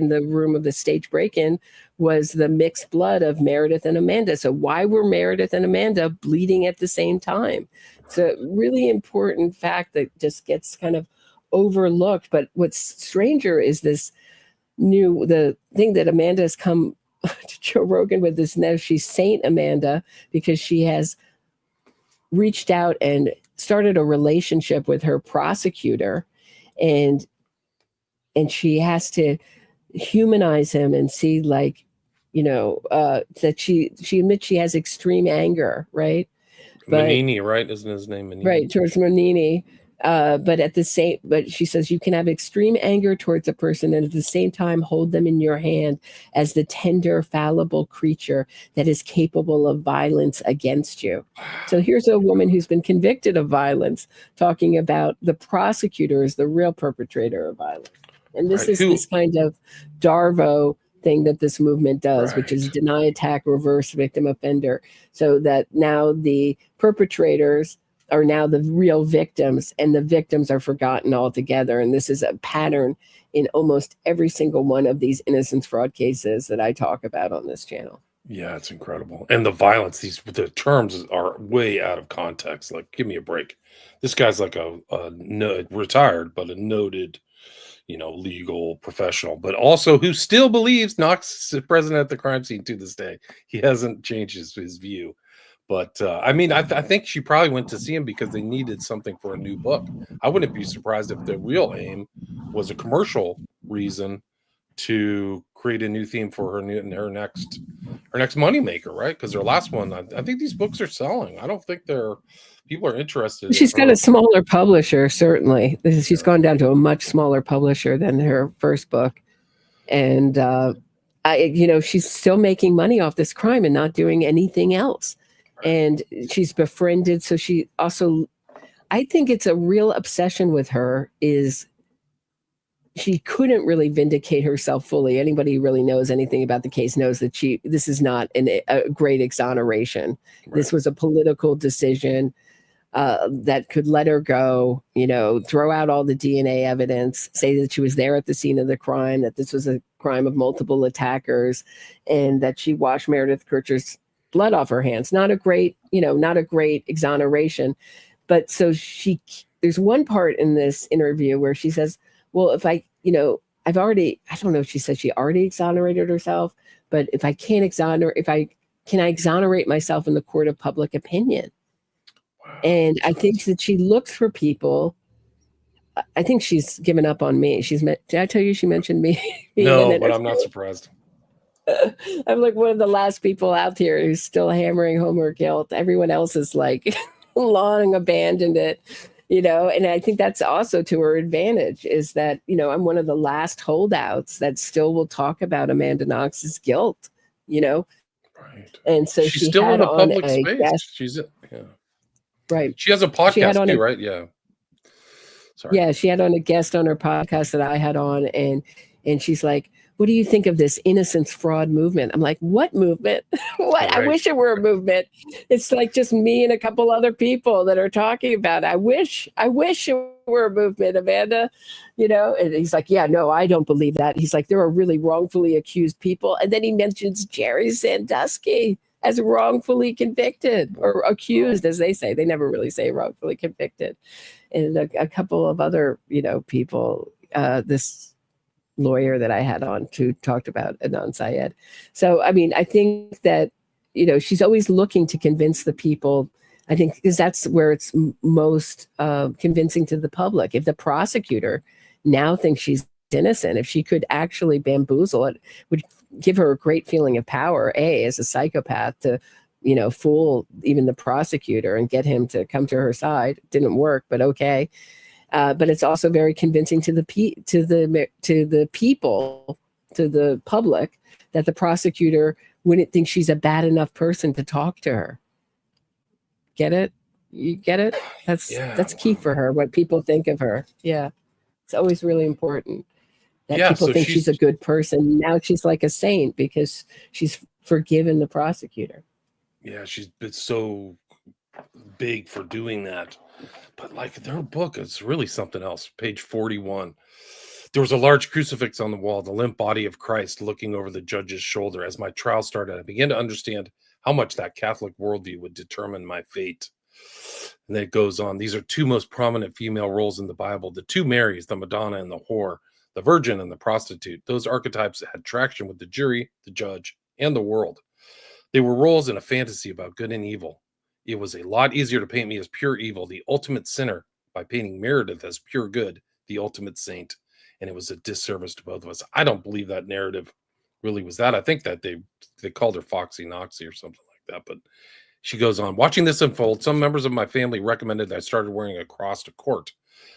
[SPEAKER 4] the room of the stage break-in was the mixed blood of Meredith and Amanda. So why were Meredith and Amanda bleeding at the same time? It's a really important fact that just gets kind of overlooked. But what's stranger is the thing that Amanda has come to Joe Rogan with this now. She's Saint Amanda because she has reached out and started a relationship with her prosecutor, and she has to humanize him and see, like, that she admits she has extreme anger, right?
[SPEAKER 5] Manini, right? Isn't his name Manini?
[SPEAKER 4] Right, towards Manini. But she says you can have extreme anger towards a person and at the same time hold them in your hand as the tender, fallible creature that is capable of violence against you. So here's a woman who's been convicted of violence talking about the prosecutor as the real perpetrator of violence. And this is this kind of Darvo thing that this movement does, which is deny, attack, reverse, victim, offender. So that now the perpetrators are now the real victims, and the victims are forgotten altogether. And this is a pattern in almost every single one of these innocence fraud cases that I talk about on this channel.
[SPEAKER 5] Yeah, it's incredible. And the violence, the terms are way out of context. Like, give me a break. This guy's like a retired, but a noted, legal professional, but also who still believes Knox is present at the crime scene to this day. He hasn't changed his view. But I think she probably went to see him because they needed something for a new book. I wouldn't be surprised if the real aim was a commercial reason to create a new theme for her next moneymaker, right? Because her last one, I think these books are selling. I don't think people are interested.
[SPEAKER 4] She's got a smaller publisher, certainly. She's gone down to a much smaller publisher than her first book, and she's still making money off this crime and not doing anything else. And she's befriended. So she also, I think it's a real obsession with her is she couldn't really vindicate herself fully. Anybody who really knows anything about the case knows that this is not a great exoneration. Right. This was a political decision that could let her go, throw out all the DNA evidence, say that she was there at the scene of the crime, that this was a crime of multiple attackers, and that she washed Meredith Kercher's blood off her hands. Not a great exoneration. But so there's one part in this interview where she says, well, if I don't know if she said she already exonerated herself, but if I can I exonerate myself in the court of public opinion? And I think that she looks for people. I think she's given up on me. Did I tell you she mentioned me?
[SPEAKER 5] No, but I'm not surprised.
[SPEAKER 4] I'm like one of the last people out here who's still hammering home her guilt. Everyone else is like long abandoned it, and I think that's also to her advantage, is that, I'm one of the last holdouts that still will talk about Amanda Knox's guilt, Right. And so
[SPEAKER 5] she's still in a public space. She's
[SPEAKER 4] right.
[SPEAKER 5] She has a podcast too, right? Yeah. Sorry.
[SPEAKER 4] Yeah, she had on a guest on her podcast that I had on, and she's like, what do you think of this innocence fraud movement? I'm like, what movement? What? Right. I wish it were a movement. It's like just me and a couple other people that are talking about it. I wish it were a movement, Amanda, and he's like, yeah, no, I don't believe that. He's like, there are really wrongfully accused people. And then he mentions Jerry Sandusky as wrongfully convicted or accused, as they say. They never really say wrongfully convicted. And a couple of other, people, this lawyer that I had on who talked about Adnan Syed. So, I mean, I think that, she's always looking to convince the people, I think, because that's where it's most convincing to the public. If the prosecutor now thinks she's innocent, if she could actually bamboozle it, would give her a great feeling of power, as a psychopath, to, fool even the prosecutor and get him to come to her side. It didn't work, but okay. But it's also very convincing to the people, to the public, that the prosecutor wouldn't think she's a bad enough person to talk to her. Get it? You get it? That's key for her, what people think of her. Yeah. It's always really important that people think she's a good person. Now she's like a saint because she's forgiven the prosecutor.
[SPEAKER 5] Yeah, she's been so big for doing that. But like their book is really something else. Page 41. There was a large crucifix on the wall, the limp body of Christ looking over the judge's shoulder. As my trial started, I began to understand how much that Catholic worldview would determine my fate. And then it goes on. These are two most prominent female roles in the Bible. The two Marys, the Madonna and the whore, the virgin and the prostitute. Those archetypes had traction with the jury, the judge, and the world. They were roles in a fantasy about good and evil. It was a lot easier to paint me as pure evil, the ultimate sinner, by painting Meredith as pure good, the ultimate saint. And it was a disservice to both of us. I don't believe that narrative really was that. I think that they called her Foxy Noxy or something like that. But she goes on, watching this unfold, some members of my family recommended that I started wearing a cross to court.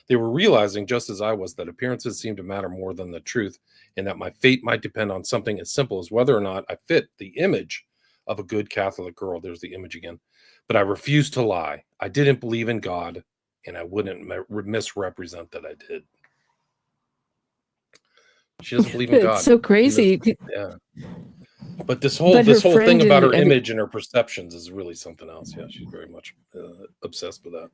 [SPEAKER 5] They were realizing, just as I was, that appearances seemed to matter more than the truth, and that my fate might depend on something as simple as whether or not I fit the image of a good Catholic girl. There's the image again. But I refused to lie. I didn't believe in God, and I wouldn't misrepresent that I did. She doesn't believe in God.
[SPEAKER 4] It's so crazy.
[SPEAKER 5] Yeah. But this whole thing about her image and her perceptions is really something else. Yeah, she's very much obsessed with that.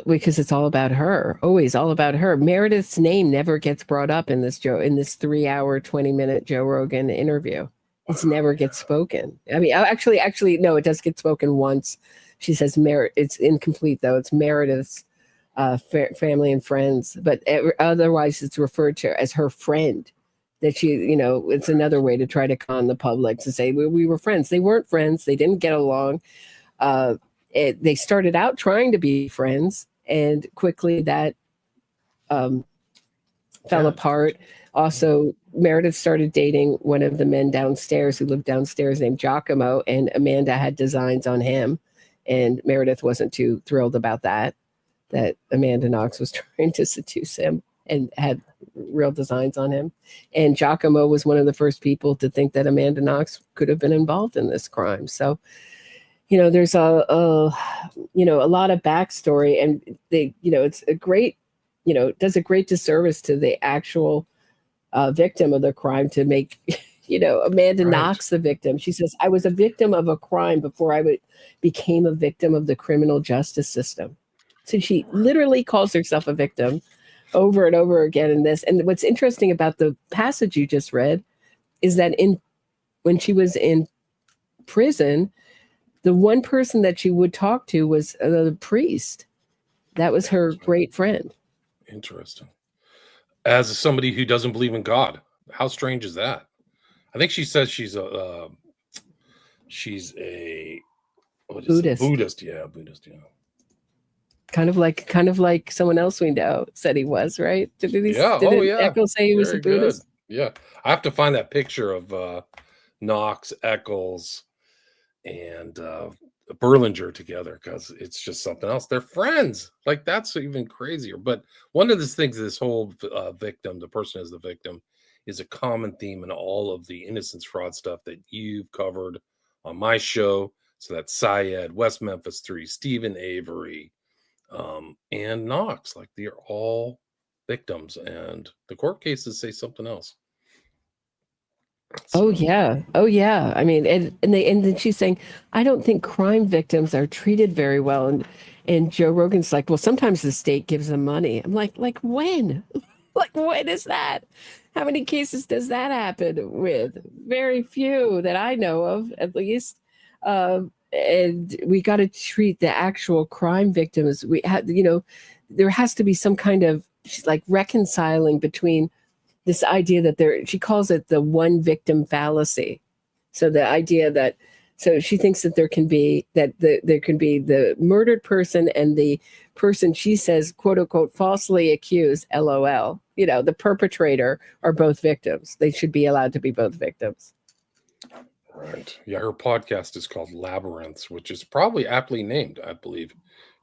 [SPEAKER 4] Because it's all about her. Always all about her. Meredith's name never gets brought up in this 3-hour, 20-minute Joe Rogan interview. It never gets spoken. I mean, actually, no, it does get spoken once. She says, it's incomplete, though. It's Meredith's family and friends. But otherwise, it's referred to as her friend. That she, it's another way to try to con the public to say, we were friends. They weren't friends. They didn't get along. They started out trying to be friends. And quickly that fell apart. Also, Meredith started dating one of the men downstairs who lived downstairs named Giacomo, and Amanda had designs on him. And Meredith wasn't too thrilled about that Amanda Knox was trying to seduce him and had real designs on him. And Giacomo was one of the first people to think that Amanda Knox could have been involved in this crime. So, there's a lot of backstory, and it's a great, does a great disservice to the actual victim of the crime to make, Amanda Knox the victim. She says, I was a victim of a crime before I became a victim of the criminal justice system. So she literally calls herself a victim over and over again in this. And what's interesting about the passage you just read is that when she was in prison, the one person that she would talk to was the priest. That was her great friend.
[SPEAKER 5] Interesting. As somebody who doesn't believe in God, how strange is that? I think she says she's She's a
[SPEAKER 4] Buddhist.
[SPEAKER 5] Buddhist, yeah.
[SPEAKER 4] Kind of like someone else we know said he was, right? Didn't Eccles say he was a Buddhist?
[SPEAKER 5] Good. Yeah. I have to find that picture of Knox, Eccles, and Berlinger together because it's just something else. They're friends. Like, that's even crazier. But one of the things, this whole victim, the person as the victim, is a common theme in all of the innocence fraud stuff that you've covered on my show. So that's Syed, West Memphis 3, Stephen Avery, and Knox. Like, they're all victims, and the court cases say something else.
[SPEAKER 4] So. Oh yeah. I mean, and then she's saying, I don't think crime victims are treated very well. And Joe Rogan's like, well, sometimes the state gives them money. I'm like when? Like, when is that? How many cases does that happen with? Very few that I know of, at least. And we got to treat the actual crime victims. We have, there has to be some kind of like reconciling between this idea that she calls it the one victim fallacy. So the idea that, so she thinks that there can be the murdered person and the person she says, quote unquote, falsely accused, LOL, the perpetrator are both victims. They should be allowed to be both victims.
[SPEAKER 5] Right. Yeah. Her podcast is called Labyrinths, which is probably aptly named, I believe,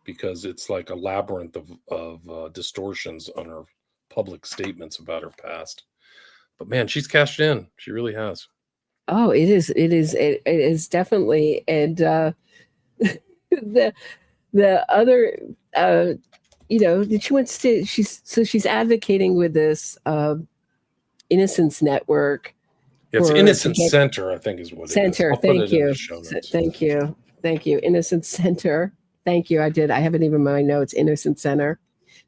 [SPEAKER 5] because it's like a labyrinth of distortions on her public statements about her past. But man, she's cashed in. She really has.
[SPEAKER 4] Oh, it is definitely. And the other, she's advocating with this Innocence Network.
[SPEAKER 5] It's Innocence Center, I think, is what it is.
[SPEAKER 4] Center. Thank you. Innocence Center. Thank you. I haven't even in my notes, Innocence Center,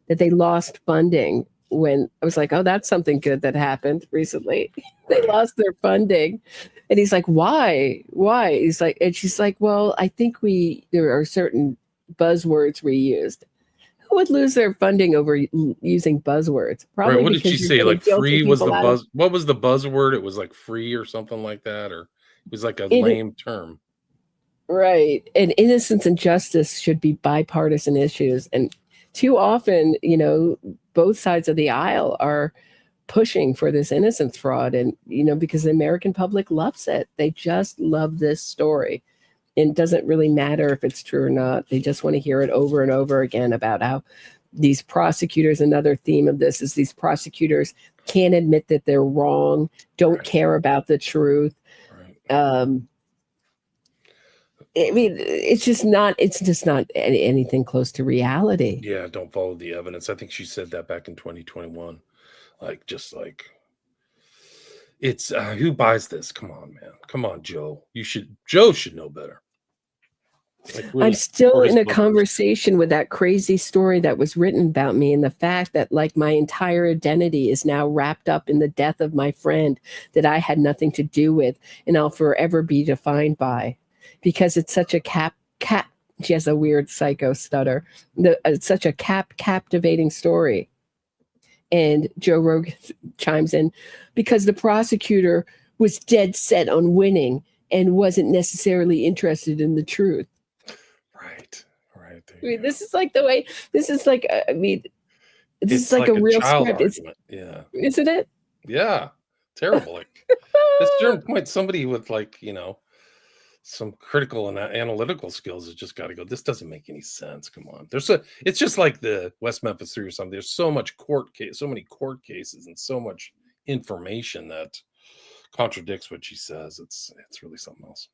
[SPEAKER 4] that they lost funding when I was like, oh, that's something good that happened recently. They lost their funding. And he's like, why? He's like, and she's like, well, I think there are certain buzzwords we used. Who would lose their funding over using buzzwords? Probably.
[SPEAKER 5] Right. What did she say? Like, free was the buzz. What was the buzzword? It was like free or something like that, or it was like a lame term.
[SPEAKER 4] Right. And innocence and justice should be bipartisan issues. And too often, both sides of the aisle are pushing for this innocence fraud. And, because the American public loves it. They just love this story. And it doesn't really matter if it's true or not. They just want to hear it over and over again about how these prosecutors, another theme of this is these prosecutors can't admit that they're wrong, don't care about the truth. Right. I mean, it's just not anything close to reality.
[SPEAKER 5] Yeah, don't follow the evidence. I think she said that back in 2021. It's who buys this? Come on, man. Come on, Joe. Joe should know better.
[SPEAKER 4] I'm still in a conversation with that crazy story that was written about me, and the fact that my entire identity is now wrapped up in the death of my friend that I had nothing to do with, and I'll forever be defined by. Because it's such a she has a weird psycho stutter. It's such a captivating story. And Joe Rogan chimes in, because the prosecutor was dead set on winning and wasn't necessarily interested in the truth.
[SPEAKER 5] Right.
[SPEAKER 4] I mean, this is like the way. This is like. I mean, this is like a real script.
[SPEAKER 5] Yeah.
[SPEAKER 4] Isn't it?
[SPEAKER 5] Yeah. Terrible. At a certain point, somebody with some critical and analytical skills has just got to go, this doesn't make any sense. Come on. It's just like the West Memphis 3 or something. There's so many court cases and so much information that contradicts what she says. It's really something else.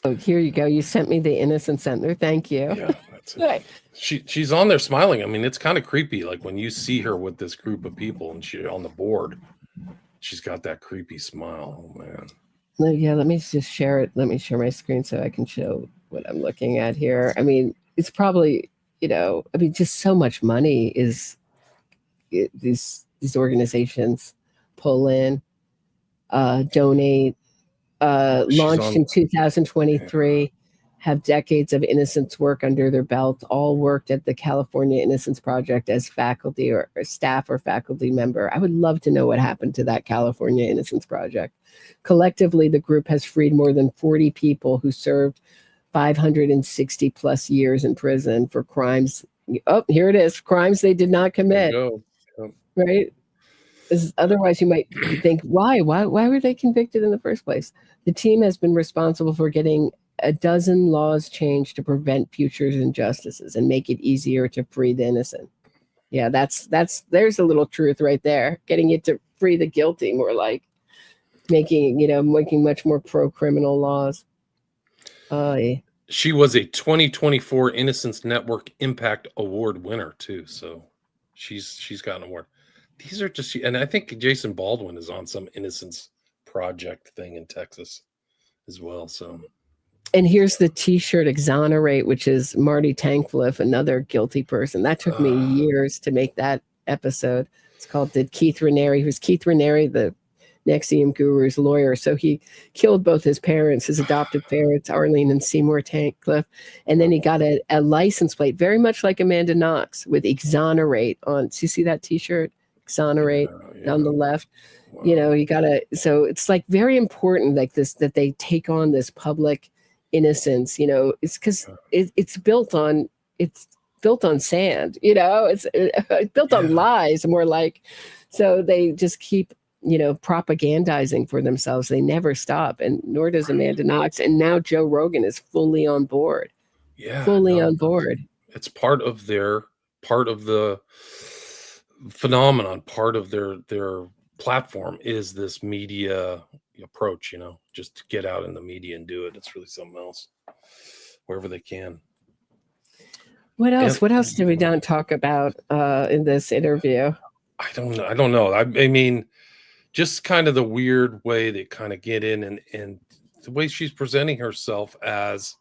[SPEAKER 4] Oh, here you go. You sent me the Innocence Center. Thank you.
[SPEAKER 5] Yeah, that's it. Right. She's on there smiling. I mean, it's kind of creepy. Like when you see her with this group of people and she on the board, she's got that creepy smile. Oh man.
[SPEAKER 4] Yeah, let me just share it. Let me share my screen so I can show what I'm looking at here. I mean, it's probably, just so much money these organizations pull in, donate, launched in 2023. have decades of innocence work under their belt, all worked at the California Innocence Project as faculty or staff or faculty member. I would love to know what happened to that California Innocence Project. Collectively, the group has freed more than 40 people who served 560 plus years in prison for crimes. Oh, here it is. Crimes they did not commit.
[SPEAKER 5] There you go. Yep.
[SPEAKER 4] Right? Otherwise, you might think, why were they convicted in the first place? The team has been responsible for getting a dozen laws changed to prevent future injustices and make it easier to free the innocent. Yeah, there's a little truth right there. Getting it to free the guilty, more like making much more pro-criminal laws. Yeah.
[SPEAKER 5] She was a 2024 Innocence Network Impact Award winner too, so she's got an award. These are just, and I think Jason Baldwin is on some Innocence Project thing in Texas as well. So,
[SPEAKER 4] and here's the T-shirt Exonerate, which is Marty Tankleff, another guilty person. That took me years to make that episode. It's called "Did Keith Raniere?" Who's Keith Raniere, the NXIVM guru's lawyer. So he killed both his parents, his adopted parents, Arlene and Seymour Tankleff. And then he got a license plate, very much like Amanda Knox, with Exonerate on. So you see that T-shirt? Exonerate on the left. Wow. You gotta, so it's like very important, like this, that they take on this public innocence. It's because it's built on sand. It's built on lies, more like. So they just keep propagandizing for themselves. They never stop, and nor does Amanda Knox. And now Joe Rogan is fully on board. Yeah, fully on board.
[SPEAKER 5] It's part of the phenomenon. Part of their platform is this media approach. Just to get out in the media and do it. It's really something else. Wherever they can.
[SPEAKER 4] What else? What else did we not talk about in this interview?
[SPEAKER 5] I don't know. I mean, just kind of the weird way they kind of get in, and the way she's presenting herself as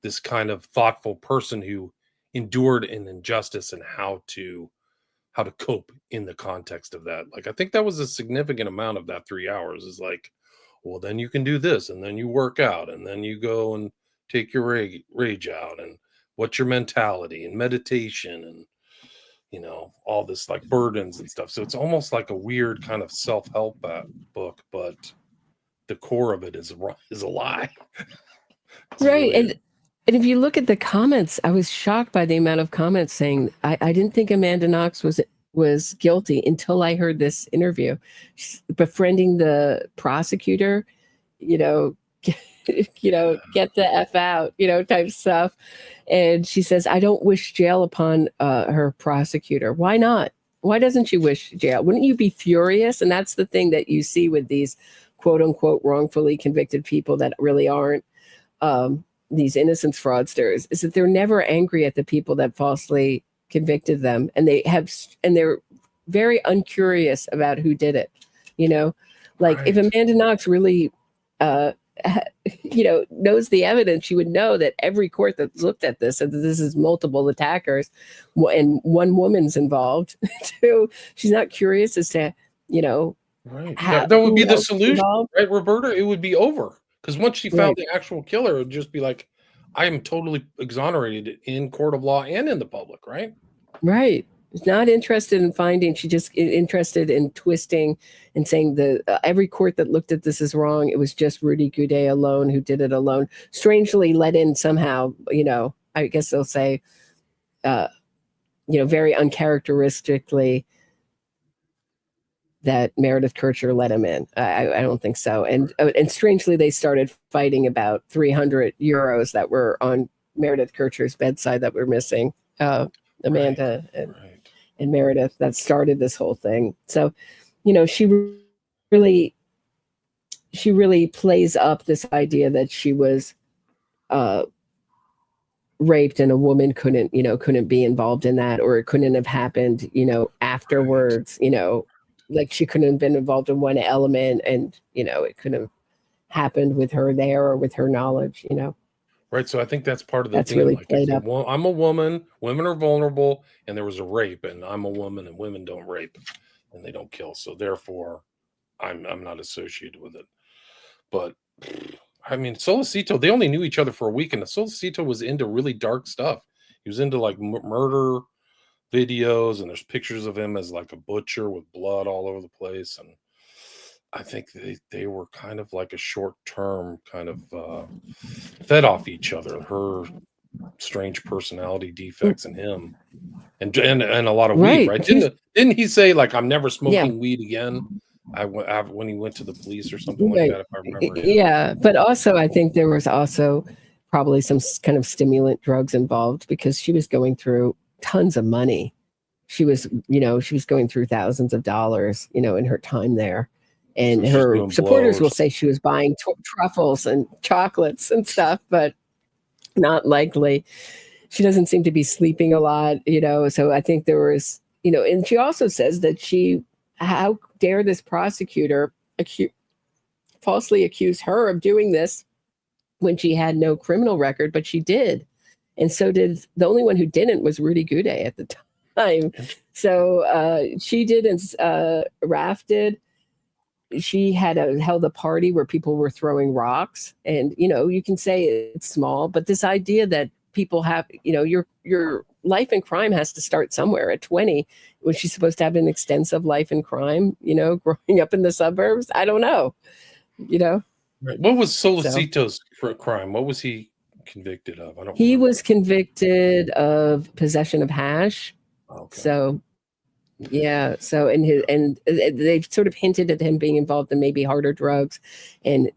[SPEAKER 5] this kind of thoughtful person who endured an injustice and how to cope in the context of that. Like, I think that was a significant amount of that 3 hours is like, well, then you can do this, and then you work out, and then you go and take your rage out, and what's your mentality and meditation, and all this like burdens and stuff. So it's almost like a weird kind of self-help book, but the core of it is a lie.
[SPEAKER 4] Right. Really... And if you look at the comments, I was shocked by the amount of comments saying, I didn't think Amanda Knox was guilty until I heard this interview. She's befriending the prosecutor, get the F out, type stuff. And she says, I don't wish jail upon her prosecutor. Why not? Why doesn't she wish jail? Wouldn't you be furious? And that's the thing that you see with these quote unquote wrongfully convicted people that really aren't these innocence fraudsters, is that they're never angry at the people that falsely convicted them. And they're very uncurious about who did it. Like, right. If Amanda Knox really, knows the evidence, she would know that every court that's looked at this said that this is multiple attackers and one woman's involved too. She's not curious as to,
[SPEAKER 5] right. That would be the solution, involved. Right, Roberta? It would be over. Because once she found the actual killer, it would just be like, I am totally exonerated in court of law and in the public, right?
[SPEAKER 4] Right. She's not interested in finding. She just interested in twisting and saying every court that looked at this is wrong. It was just Rudy Goudet alone who did it alone. Strangely let in somehow, I guess they'll say, very uncharacteristically that Meredith Kercher let him in. I don't think so. And strangely, they started fighting about 300 euros that were on Meredith Kercher's bedside that were missing. Amanda and Meredith, that started this whole thing. So, she really plays up this idea that she was raped and a woman couldn't be involved in that, or it couldn't have happened, afterwards, like she couldn't have been involved in one element, and it couldn't have happened with her there or with her knowledge.
[SPEAKER 5] Right. So I think that's part of the
[SPEAKER 4] that's
[SPEAKER 5] thing.
[SPEAKER 4] Really
[SPEAKER 5] like,
[SPEAKER 4] played up.
[SPEAKER 5] Well, I'm a woman, women are vulnerable, and there was a rape, and I'm a woman, and women don't rape and they don't kill. So therefore I'm not associated with it. But I mean, Solacito, they only knew each other for a week, and Solacito was into really dark stuff. He was into like murder videos, and there's pictures of him as like a butcher with blood all over the place. And I think they were kind of like a short-term kind of fed off each other. Her strange personality defects and him, and a lot of weed, right? Didn't he say like, I'm never smoking weed again? When he went to the police or something like that, if I remember.
[SPEAKER 4] Yeah, but also I think there was also probably some kind of stimulant drugs involved, because she was going through tons of money. She was going through thousands of dollars, in her time there. And so her supporters will say she was buying truffles and chocolates and stuff, but not likely. She doesn't seem to be sleeping a lot, so I think there was, and she also says that how dare this prosecutor falsely accuse her of doing this when she had no criminal record, but she did. And so did the only one who didn't was Rudy Guday at the time. So she did, and Raph did. She had held a party where people were throwing rocks, and you can say it's small, but this idea that people have, your life in crime has to start somewhere. At 20, was she supposed to have an extensive life in crime? Growing up in the suburbs, I don't know.
[SPEAKER 5] Right. What was Solacito's crime? What was he convicted of?
[SPEAKER 4] He was convicted of possession of hash. Okay. So. Yeah. So, and they've sort of hinted at him being involved in maybe harder drugs, and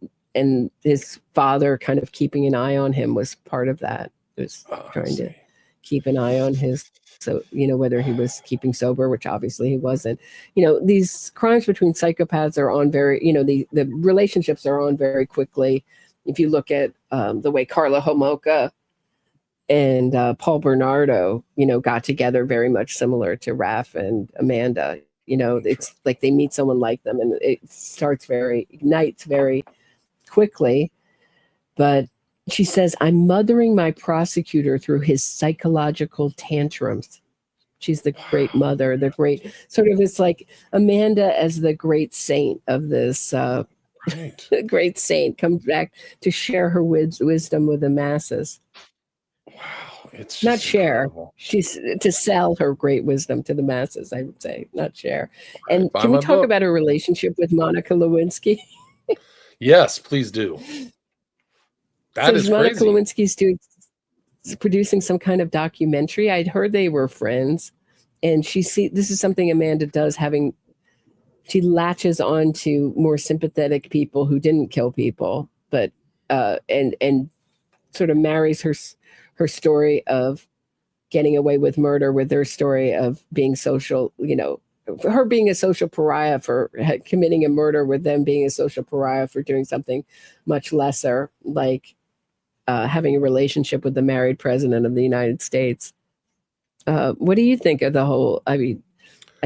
[SPEAKER 4] his father kind of keeping an eye on him was part of that. He was trying to keep an eye on whether he was keeping sober, which obviously he wasn't. These crimes between psychopaths are on very, the relationships are on very quickly. If you look at the way Carla Homolka and Paul Bernardo, got together, very much similar to Raph and Amanda. It's like they meet someone like them, and it ignites very quickly. But she says, I'm mothering my prosecutor through his psychological tantrums. She's the great mother, the great sort of, it's like Amanda as the great saint of this. Right. The great saint comes back to share her wisdom with the masses.
[SPEAKER 5] Wow, it's
[SPEAKER 4] not share.
[SPEAKER 5] Incredible.
[SPEAKER 4] She's to sell her great wisdom to the masses, I would say, not share. And can we talk about her relationship with Monica Lewinsky?
[SPEAKER 5] Yes, please do. That is
[SPEAKER 4] Monica
[SPEAKER 5] crazy.
[SPEAKER 4] Lewinsky's producing some kind of documentary. I'd heard they were friends, and this is something Amanda does, she latches on to more sympathetic people who didn't kill people, but and sort of marries her story of getting away with murder with their story of being social, her being a social pariah for committing a murder, with them being a social pariah for doing something much lesser, like having a relationship with the married president of the United States. What do you think of the whole, I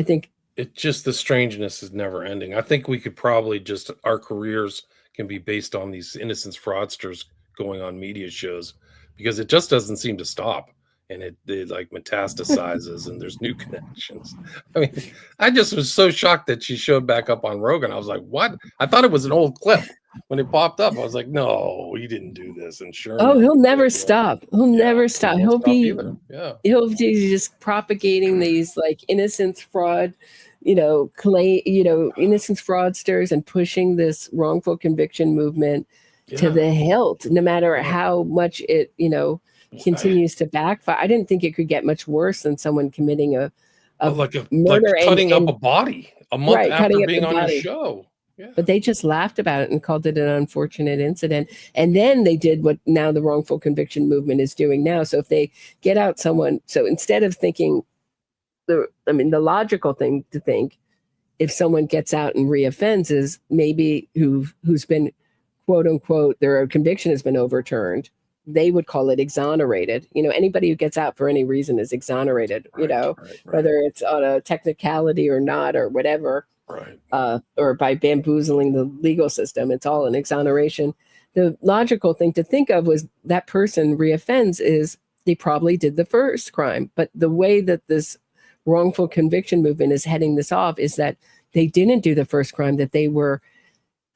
[SPEAKER 4] think
[SPEAKER 5] it's just, the strangeness is never ending. I think we could probably our careers can be based on these Innocence fraudsters going on media shows, because it just doesn't seem to stop, and it like metastasizes and there's new connections. I mean, I just was so shocked that she showed back up on Rogan. I was like, what? I thought it was an old clip when it popped up. I was like, no, he didn't do this. And sure.
[SPEAKER 4] Oh, he'll never stop. He'll never stop. He'll be just propagating these like innocence fraud, innocence fraudsters, and pushing this wrongful conviction movement to the hilt, no matter how much it, continues to backfire. I didn't think it could get much worse than someone committing a murder,
[SPEAKER 5] like cutting up a body a month after being on your show. Yeah.
[SPEAKER 4] But they just laughed about it and called it an unfortunate incident. And then they did what now the wrongful conviction movement is doing now. So if they get out someone, so instead of thinking the logical thing to think, if someone gets out and reoffends, is maybe who's been, quote unquote, their conviction has been overturned, they would call it exonerated. Anybody who gets out for any reason is exonerated, whether it's on a technicality or not, or whatever, or by bamboozling the legal system, it's all an exoneration. The logical thing to think of was that person reoffends is they probably did the first crime. But the way that this wrongful conviction movement is heading this off is that they didn't do the first crime, that they were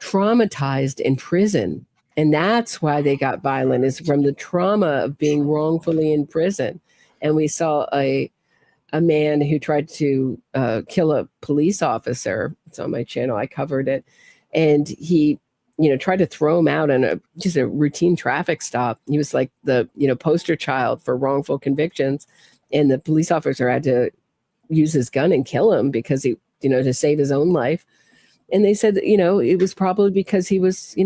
[SPEAKER 4] traumatized in prison And that's why they got violent, is from the trauma of being wrongfully in prison. And we saw a man who tried to kill a police officer. It's on my channel. I covered it. And he, tried to throw him out on just a routine traffic stop. He was like the, poster child for wrongful convictions. And the police officer had to use his gun and kill him because he, to save his own life. And they said that, it was probably because he was,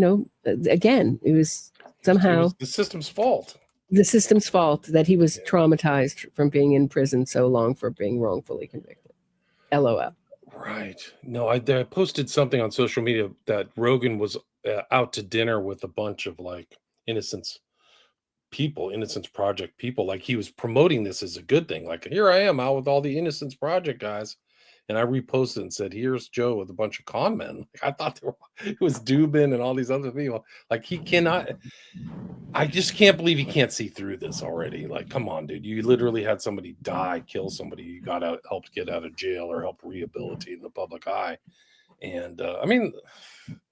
[SPEAKER 4] again, it was somehow... It was
[SPEAKER 5] the system's fault.
[SPEAKER 4] The system's fault that he was traumatized from being in prison so long for being wrongfully convicted. LOL.
[SPEAKER 5] Right. No, I posted something on social media that Rogan was out to dinner with a bunch of like Innocence Project people. Like he was promoting this as a good thing. Like, here I am out with all the Innocence Project guys. And I reposted and said, here's Joe with a bunch of con men. I thought it was Dubin and all these other people. Like he cannot, I just can't believe he can't see through this already. Like, come on, dude. You literally had somebody die, kill somebody. You got out, helped get out of jail or help rehabilitate in the public eye. And I mean,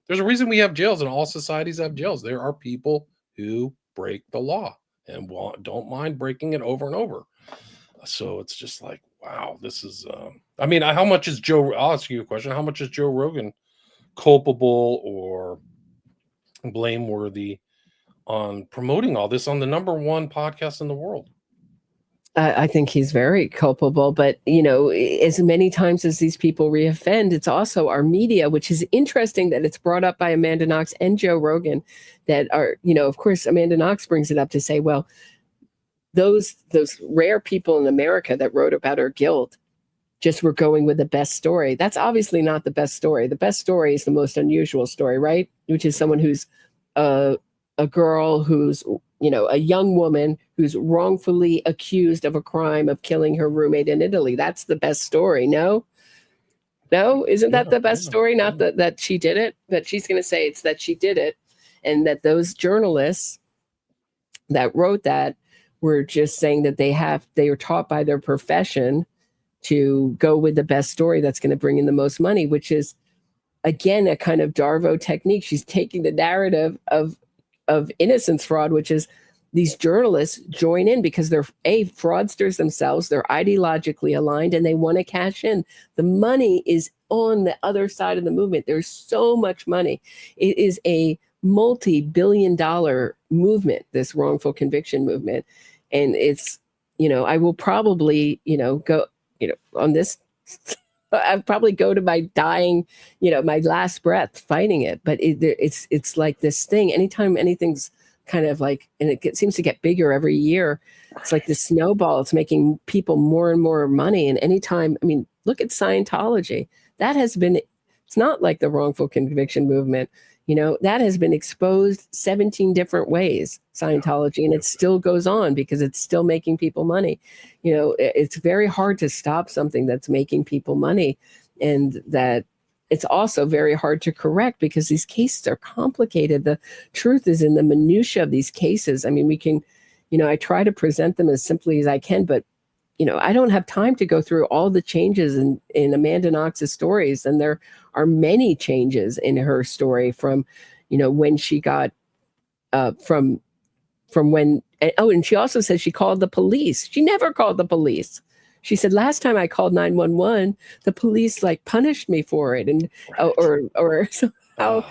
[SPEAKER 5] there's a reason we have jails, and all societies have jails. There are people who break the law and don't mind breaking it over and over. So it's just like, wow, this is, I mean, how much is I'll ask you a question. How much is Joe Rogan culpable or blameworthy on promoting all this on the #1 podcast in the world?
[SPEAKER 4] I think he's very culpable, but as many times as these people reoffend, it's also our media, which is interesting that it's brought up by Amanda Knox and Joe Rogan that are, of course, Amanda Knox brings it up to say, well, those rare people in America that wrote about her guilt just were going with the best story. That's obviously not the best story. The best story is the most unusual story, right? Which is someone who's a girl who's, a young woman who's wrongfully accused of a crime of killing her roommate in Italy. That's the best story. No, isn't that the best story? Not that she did it, but she's going to say it's that she did it. And that those journalists that wrote that were just saying that they are taught by their profession to go with the best story that's going to bring in the most money, which is, again, a kind of Darvo technique. She's taking the narrative of innocence fraud, which is these journalists join in because they're fraudsters themselves. They're ideologically aligned and they want to cash in. The money is on the other side of the movement. There's so much money. It is a multi-billion-dollar movement, this wrongful conviction movement. And it's, I will probably, go, on this, I'll probably go to my dying, my last breath fighting it. But it's like this thing, anytime anything's kind of like, and it seems to get bigger every year. It's like this snowball. It's making people more and more money. And anytime, I mean, look at Scientology. That has been, it's not like the wrongful conviction movement. That has been exposed 17 different ways, Scientology, and it still goes on because it's still making people money. It's very hard to stop something that's making people money, and that it's also very hard to correct because these cases are complicated. The truth is in the minutia of these cases. I mean, we can, I try to present them as simply as I can, but I don't have time to go through all the changes in Amanda Knox's stories. And there are many changes in her story from, when she got, from when, and she also said she called the police. She never called the police. She said, last time I called 911, the police punished me for it. And, or somehow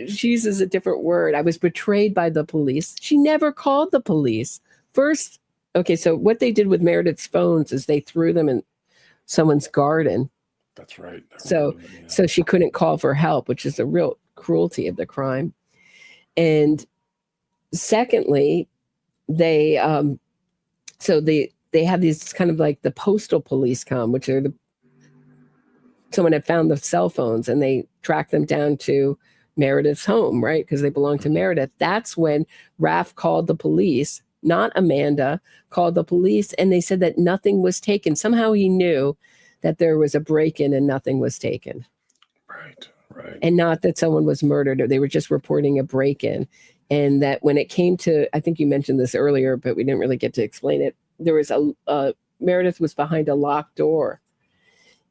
[SPEAKER 4] she uses a different word. I was betrayed by the police. She never called the police. First, okay, so what they did with Meredith's phones is they threw them in someone's garden.
[SPEAKER 5] That's right.
[SPEAKER 4] So she couldn't call for help, which is the real cruelty of the crime. And secondly, they have these kind of like the postal police come, which are someone had found the cell phones and they tracked them down to Meredith's home, right? Because they belong to Meredith. That's when Raph called the police. Not Amanda, called the police, and they said that nothing was taken. Somehow he knew that there was a break-in and nothing was taken.
[SPEAKER 5] Right.
[SPEAKER 4] And not that someone was murdered, or they were just reporting a break-in. And that when it came to, I think you mentioned this earlier, but we didn't really get to explain it. There was Meredith was behind a locked door.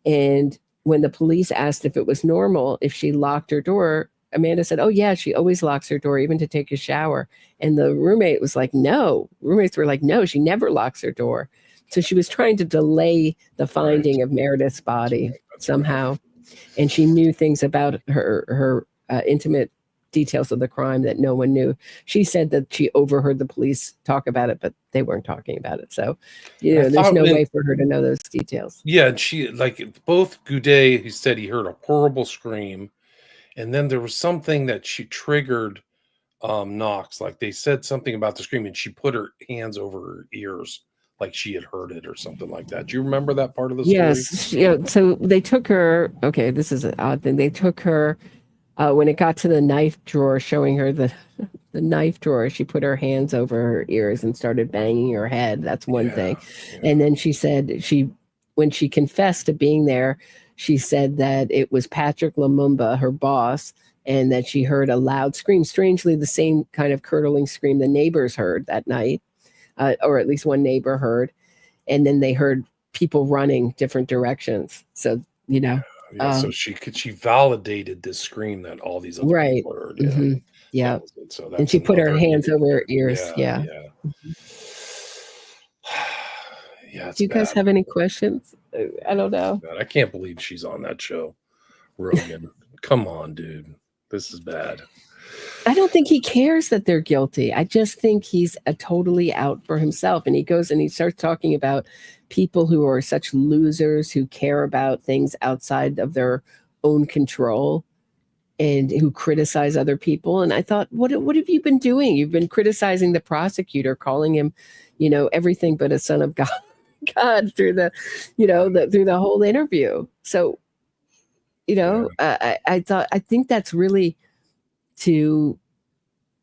[SPEAKER 4] And when the police asked if it was normal, if she locked her door, Amanda said, oh yeah, she always locks her door even to take a shower. And the roommate was like, no. Roommates were like, no, she never locks her door. So she was trying to delay the finding of Meredith's body somehow. And she knew things about her intimate details of the crime that no one knew. She said that she overheard the police talk about it, but they weren't talking about it. So, there's no way for her to know those details.
[SPEAKER 5] Yeah, and she, like, both Goudet, he said he heard a horrible scream, and then there was something that she triggered Knox. Like, they said something about the scream, and she put her hands over her ears, like she had heard it or something like that. Do you remember that part of the story?
[SPEAKER 4] Yes. Yeah. So they took her. Okay, this is an odd thing. They took her. When it got to the knife drawer, showing her the knife drawer, she put her hands over her ears and started banging her head. That's one thing. Yeah. And then she said when she confessed to being there, she said that it was Patrick Lumumba, her boss, and that she heard a loud scream, strangely the same kind of curdling scream the neighbors heard that night, or at least one neighbor heard. And then they heard people running different directions. So,
[SPEAKER 5] Yeah, so she validated this scream that all these other people heard. Yeah.
[SPEAKER 4] Mm-hmm. Yeah. So and she put her hands over her ears. Yeah.
[SPEAKER 5] Yeah.
[SPEAKER 4] Do you guys have any questions? I don't know.
[SPEAKER 5] I can't believe she's on that show. Rogan. Come on, dude. This is bad.
[SPEAKER 4] I don't think he cares that they're guilty. I just think he's totally out for himself. And he goes and he starts talking about people who are such losers, who care about things outside of their own control and who criticize other people. And I thought, what have you been doing? You've been criticizing the prosecutor, calling him, everything but a son of God through the, through the whole interview. So, I think that's really to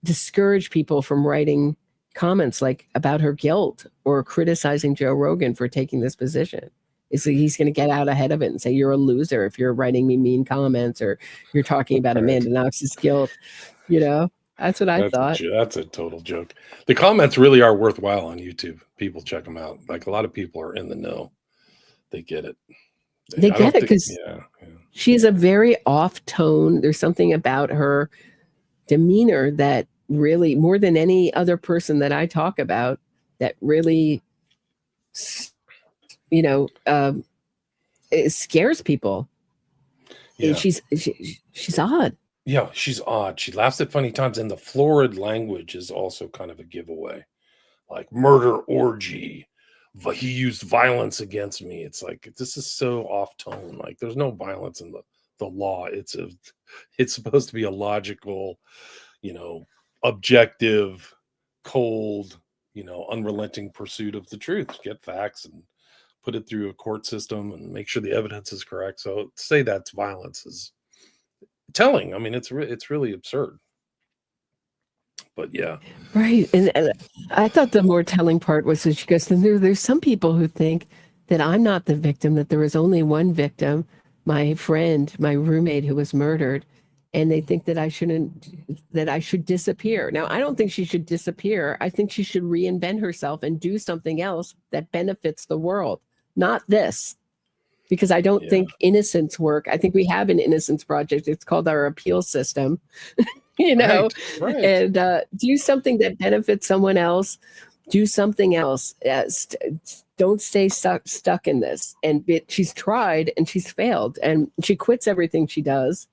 [SPEAKER 4] discourage people from writing comments like about her guilt or criticizing Joe Rogan for taking this position. It's like he's going to get out ahead of it and say, you're a loser if you're writing me mean comments or you're talking about Amanda Knox's guilt. That's what I thought.
[SPEAKER 5] That's a total joke. The comments really are worthwhile on YouTube. People check them out. Like, a lot of people are in the know. They get it.
[SPEAKER 4] They get it because she's a very off tone. There's something about her demeanor that really, more than any other person that I talk about, that really, it scares people. Yeah. And she's odd.
[SPEAKER 5] Yeah, she's odd. She laughs at funny times, and the florid language is also kind of a giveaway. Like, murder orgy. He used violence against me. It's like, this is so off tone. Like, there's no violence in the law. It's supposed to be a logical, objective, cold, unrelenting pursuit of the truth. Get facts and put it through a court system and make sure the evidence is correct. So to say that's violence is telling. I mean, it's really absurd. But yeah.
[SPEAKER 4] Right. And I thought the more telling part was that she goes, there's some people who think that I'm not the victim, that there was only one victim, my friend, my roommate who was murdered. And they think that I should disappear. Now, I don't think she should disappear. I think she should reinvent herself and do something else that benefits the world, not this. Because I don't think innocence work. I think we have an innocence project. It's called our appeal system, right. And do something that benefits someone else. Do something else. Don't stay stuck in this. And she's tried and she's failed. And she quits everything she does.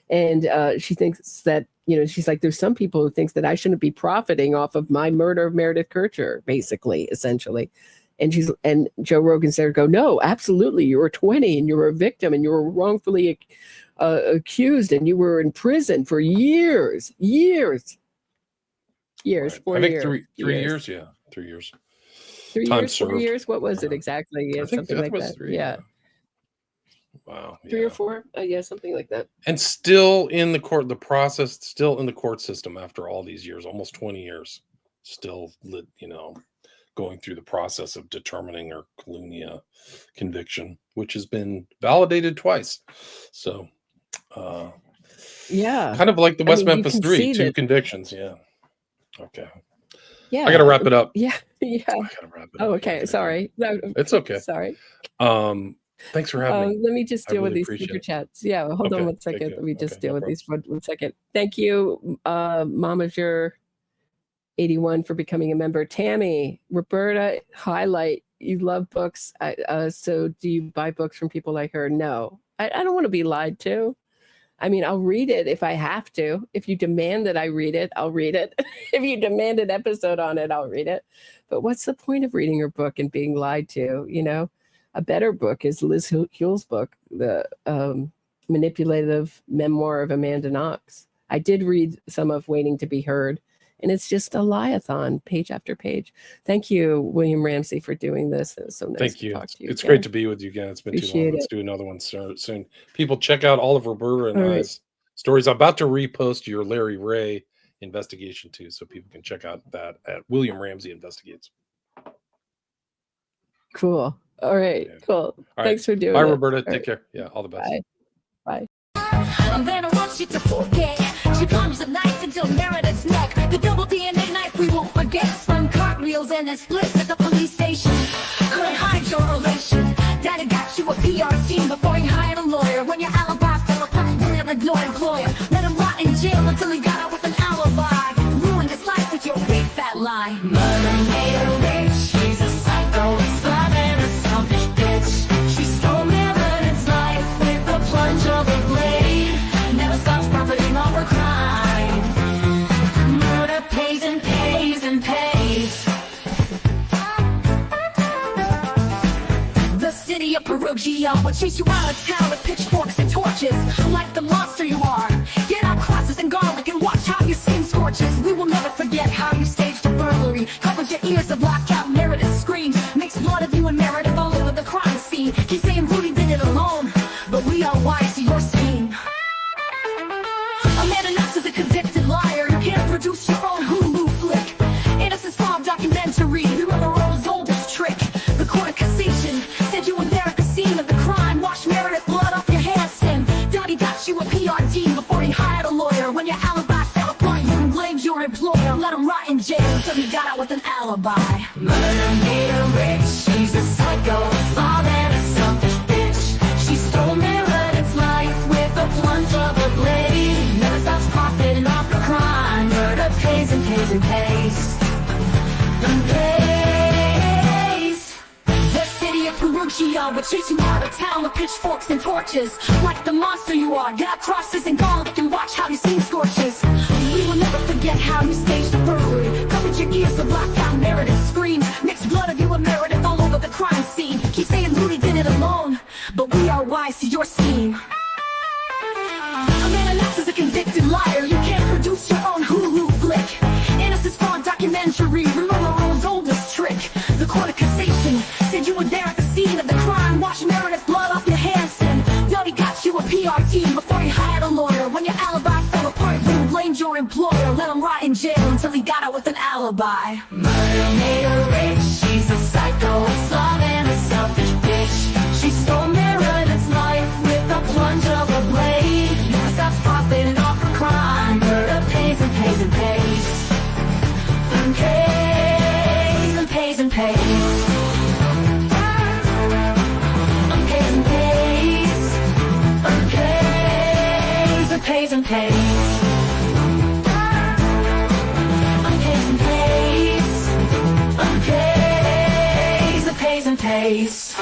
[SPEAKER 4] And she thinks that, she's like, there's some people who thinks that I shouldn't be profiting off of my murder of Meredith Kercher, basically, essentially. And Joe Rogan said, no, absolutely. You were 20 and you were a victim and you were wrongfully accused and you were in prison for years. Right. 4
[SPEAKER 5] I think
[SPEAKER 4] years.
[SPEAKER 5] 3 years. Yeah. 3 years.
[SPEAKER 4] 3 years, 4 years. What was it exactly? Yeah, something like that.
[SPEAKER 5] 3. Yeah. Wow.
[SPEAKER 4] 3 or 4. Yeah. Something like that.
[SPEAKER 5] And still in the court, still in the court system after all these years, almost 20 years, still, going through the process of determining her calumnia conviction, which has been validated twice. So, kind of like the West Memphis 3, 2 convictions. Yeah. Okay.
[SPEAKER 4] Yeah.
[SPEAKER 5] I got to wrap it up.
[SPEAKER 4] Yeah.
[SPEAKER 5] I got to wrap it up.
[SPEAKER 4] Oh, okay. Sorry. No,
[SPEAKER 5] it's okay.
[SPEAKER 4] Sorry.
[SPEAKER 5] Thanks for having me.
[SPEAKER 4] Let me just
[SPEAKER 5] I
[SPEAKER 4] deal with
[SPEAKER 5] really
[SPEAKER 4] these
[SPEAKER 5] appreciate
[SPEAKER 4] super
[SPEAKER 5] it.
[SPEAKER 4] chats. Yeah, hold
[SPEAKER 5] Okay,
[SPEAKER 4] on one
[SPEAKER 5] thank
[SPEAKER 4] second.
[SPEAKER 5] you.
[SPEAKER 4] Let me just
[SPEAKER 5] Okay,
[SPEAKER 4] deal
[SPEAKER 5] no
[SPEAKER 4] with these
[SPEAKER 5] problems.
[SPEAKER 4] one second. Thank you, Mamager 81 for becoming a member. Tammy, Roberta, highlight. You love books. So do you buy books from people like her? No, I don't want to be lied to. I mean, I'll read it if I have to. If you demand that I read it, I'll read it. If you demand an episode on it, I'll read it. But what's the point of reading her book and being lied to? You know, a better book is Liz Huell's book, the manipulative memoir of Amanda Knox. I did read some of Waiting to be Heard, and it's just a lie-a-thon, page after page. Thank you, William Ramsey, for doing this. It was so nice
[SPEAKER 5] Thank
[SPEAKER 4] to
[SPEAKER 5] you.
[SPEAKER 4] talk to you.
[SPEAKER 5] It's
[SPEAKER 4] again.
[SPEAKER 5] great to be with you again. It's been too long.
[SPEAKER 4] Appreciate
[SPEAKER 5] Let's
[SPEAKER 4] it.
[SPEAKER 5] do another one soon. People, check out all of Roberta and
[SPEAKER 4] All right.
[SPEAKER 5] I's stories. I'm about to repost your Larry Ray investigation too, so people can check out that at William Ramsey Investigates.
[SPEAKER 4] Cool. All right.
[SPEAKER 5] Yeah.
[SPEAKER 4] Cool.
[SPEAKER 5] All right.
[SPEAKER 4] Thanks for doing
[SPEAKER 5] Bye,
[SPEAKER 4] it.
[SPEAKER 5] Roberta.
[SPEAKER 4] All
[SPEAKER 5] Take
[SPEAKER 4] right.
[SPEAKER 5] care. Yeah, all the best.
[SPEAKER 4] Bye.
[SPEAKER 8] And then I want you to forget. She plunges a knife into Meredith's neck. The double DNA knife we won't forget. Spun cartwheels and then splits at the police station. Couldn't hide your relation. Daddy got you a PR team before he hired a lawyer. When your alibi fell apart, you didn't ignore employer. Let him rot in jail until he got out with an alibi. Ruined his life with your big fat lie. Murder made her rich. She's a psycho, a slut and a selfish bitch. She stole Meredith's life with the plunge of a blade. Never stops profiting off her crime. Murder pays and pays and pays. The city of Perugia will chase you out of town with pitchforks and torches. Like the monster you are. Get out crosses and garlic and watch how your skin scorches. We will never forget how you staged a burglary. Covered your ears to block out Meredith's screams. Mixed blood of you and Meredith all over the crime scene. Keep saying Rudy did it alone, but we are wise to your scheme. Amanda Knox is a convicted liar. You can't produce your own Hulu flick. Innocence farm documentary. Remember Rose's oldest trick. The court of cassation said you were there at the scene of the crime. Wash Meredith blood off your hands and Daddy got you a PR team before he hired a lawyer. When your alibi fell apart, you blamed your employer. Let him rot in jail until he got out with an alibi. Murder made her rich. She's a psycho, a slob and a selfish bitch. She stole Meredith's life with the plunge of a blade. Never stops profiting off the crime. Murder pays and pays and pays. And pays. The city of Perugia would chase you out of town with pitchforks and torches. Like the monster you are, get out crosses and garlic and watch how your skin scorches. We will never forget how you staged a burglary. Covered your ears to block out Meredith's screams. Mixed blood of you and Meredith all over the crime scene. Keep saying Rudy did it alone, but we are wise to your scheme. Amanda Knox is a convicted liar. You can't produce your own Hulu flick. Innocence fraud documentary. Remember Rose's oldest trick. The court of cassation said you were there at the scene of the crime. Wash Meredith's blood off your hands and Daddy got you a PR team before he hired a lawyer. When your alibi fell apart, you blamed your employer. Let him rot in jail until he got out with an alibi. Murder made her rich. She's a psycho, a slob and a selfish bitch. She stole Meredith's life with the plunge of a blade. Never stops profiting off her crime. Murder pays and pays and pays. And pays and pays and pays. And pays and pays. And pays and pays and pays. And pays and pays. And pays and pays and pays.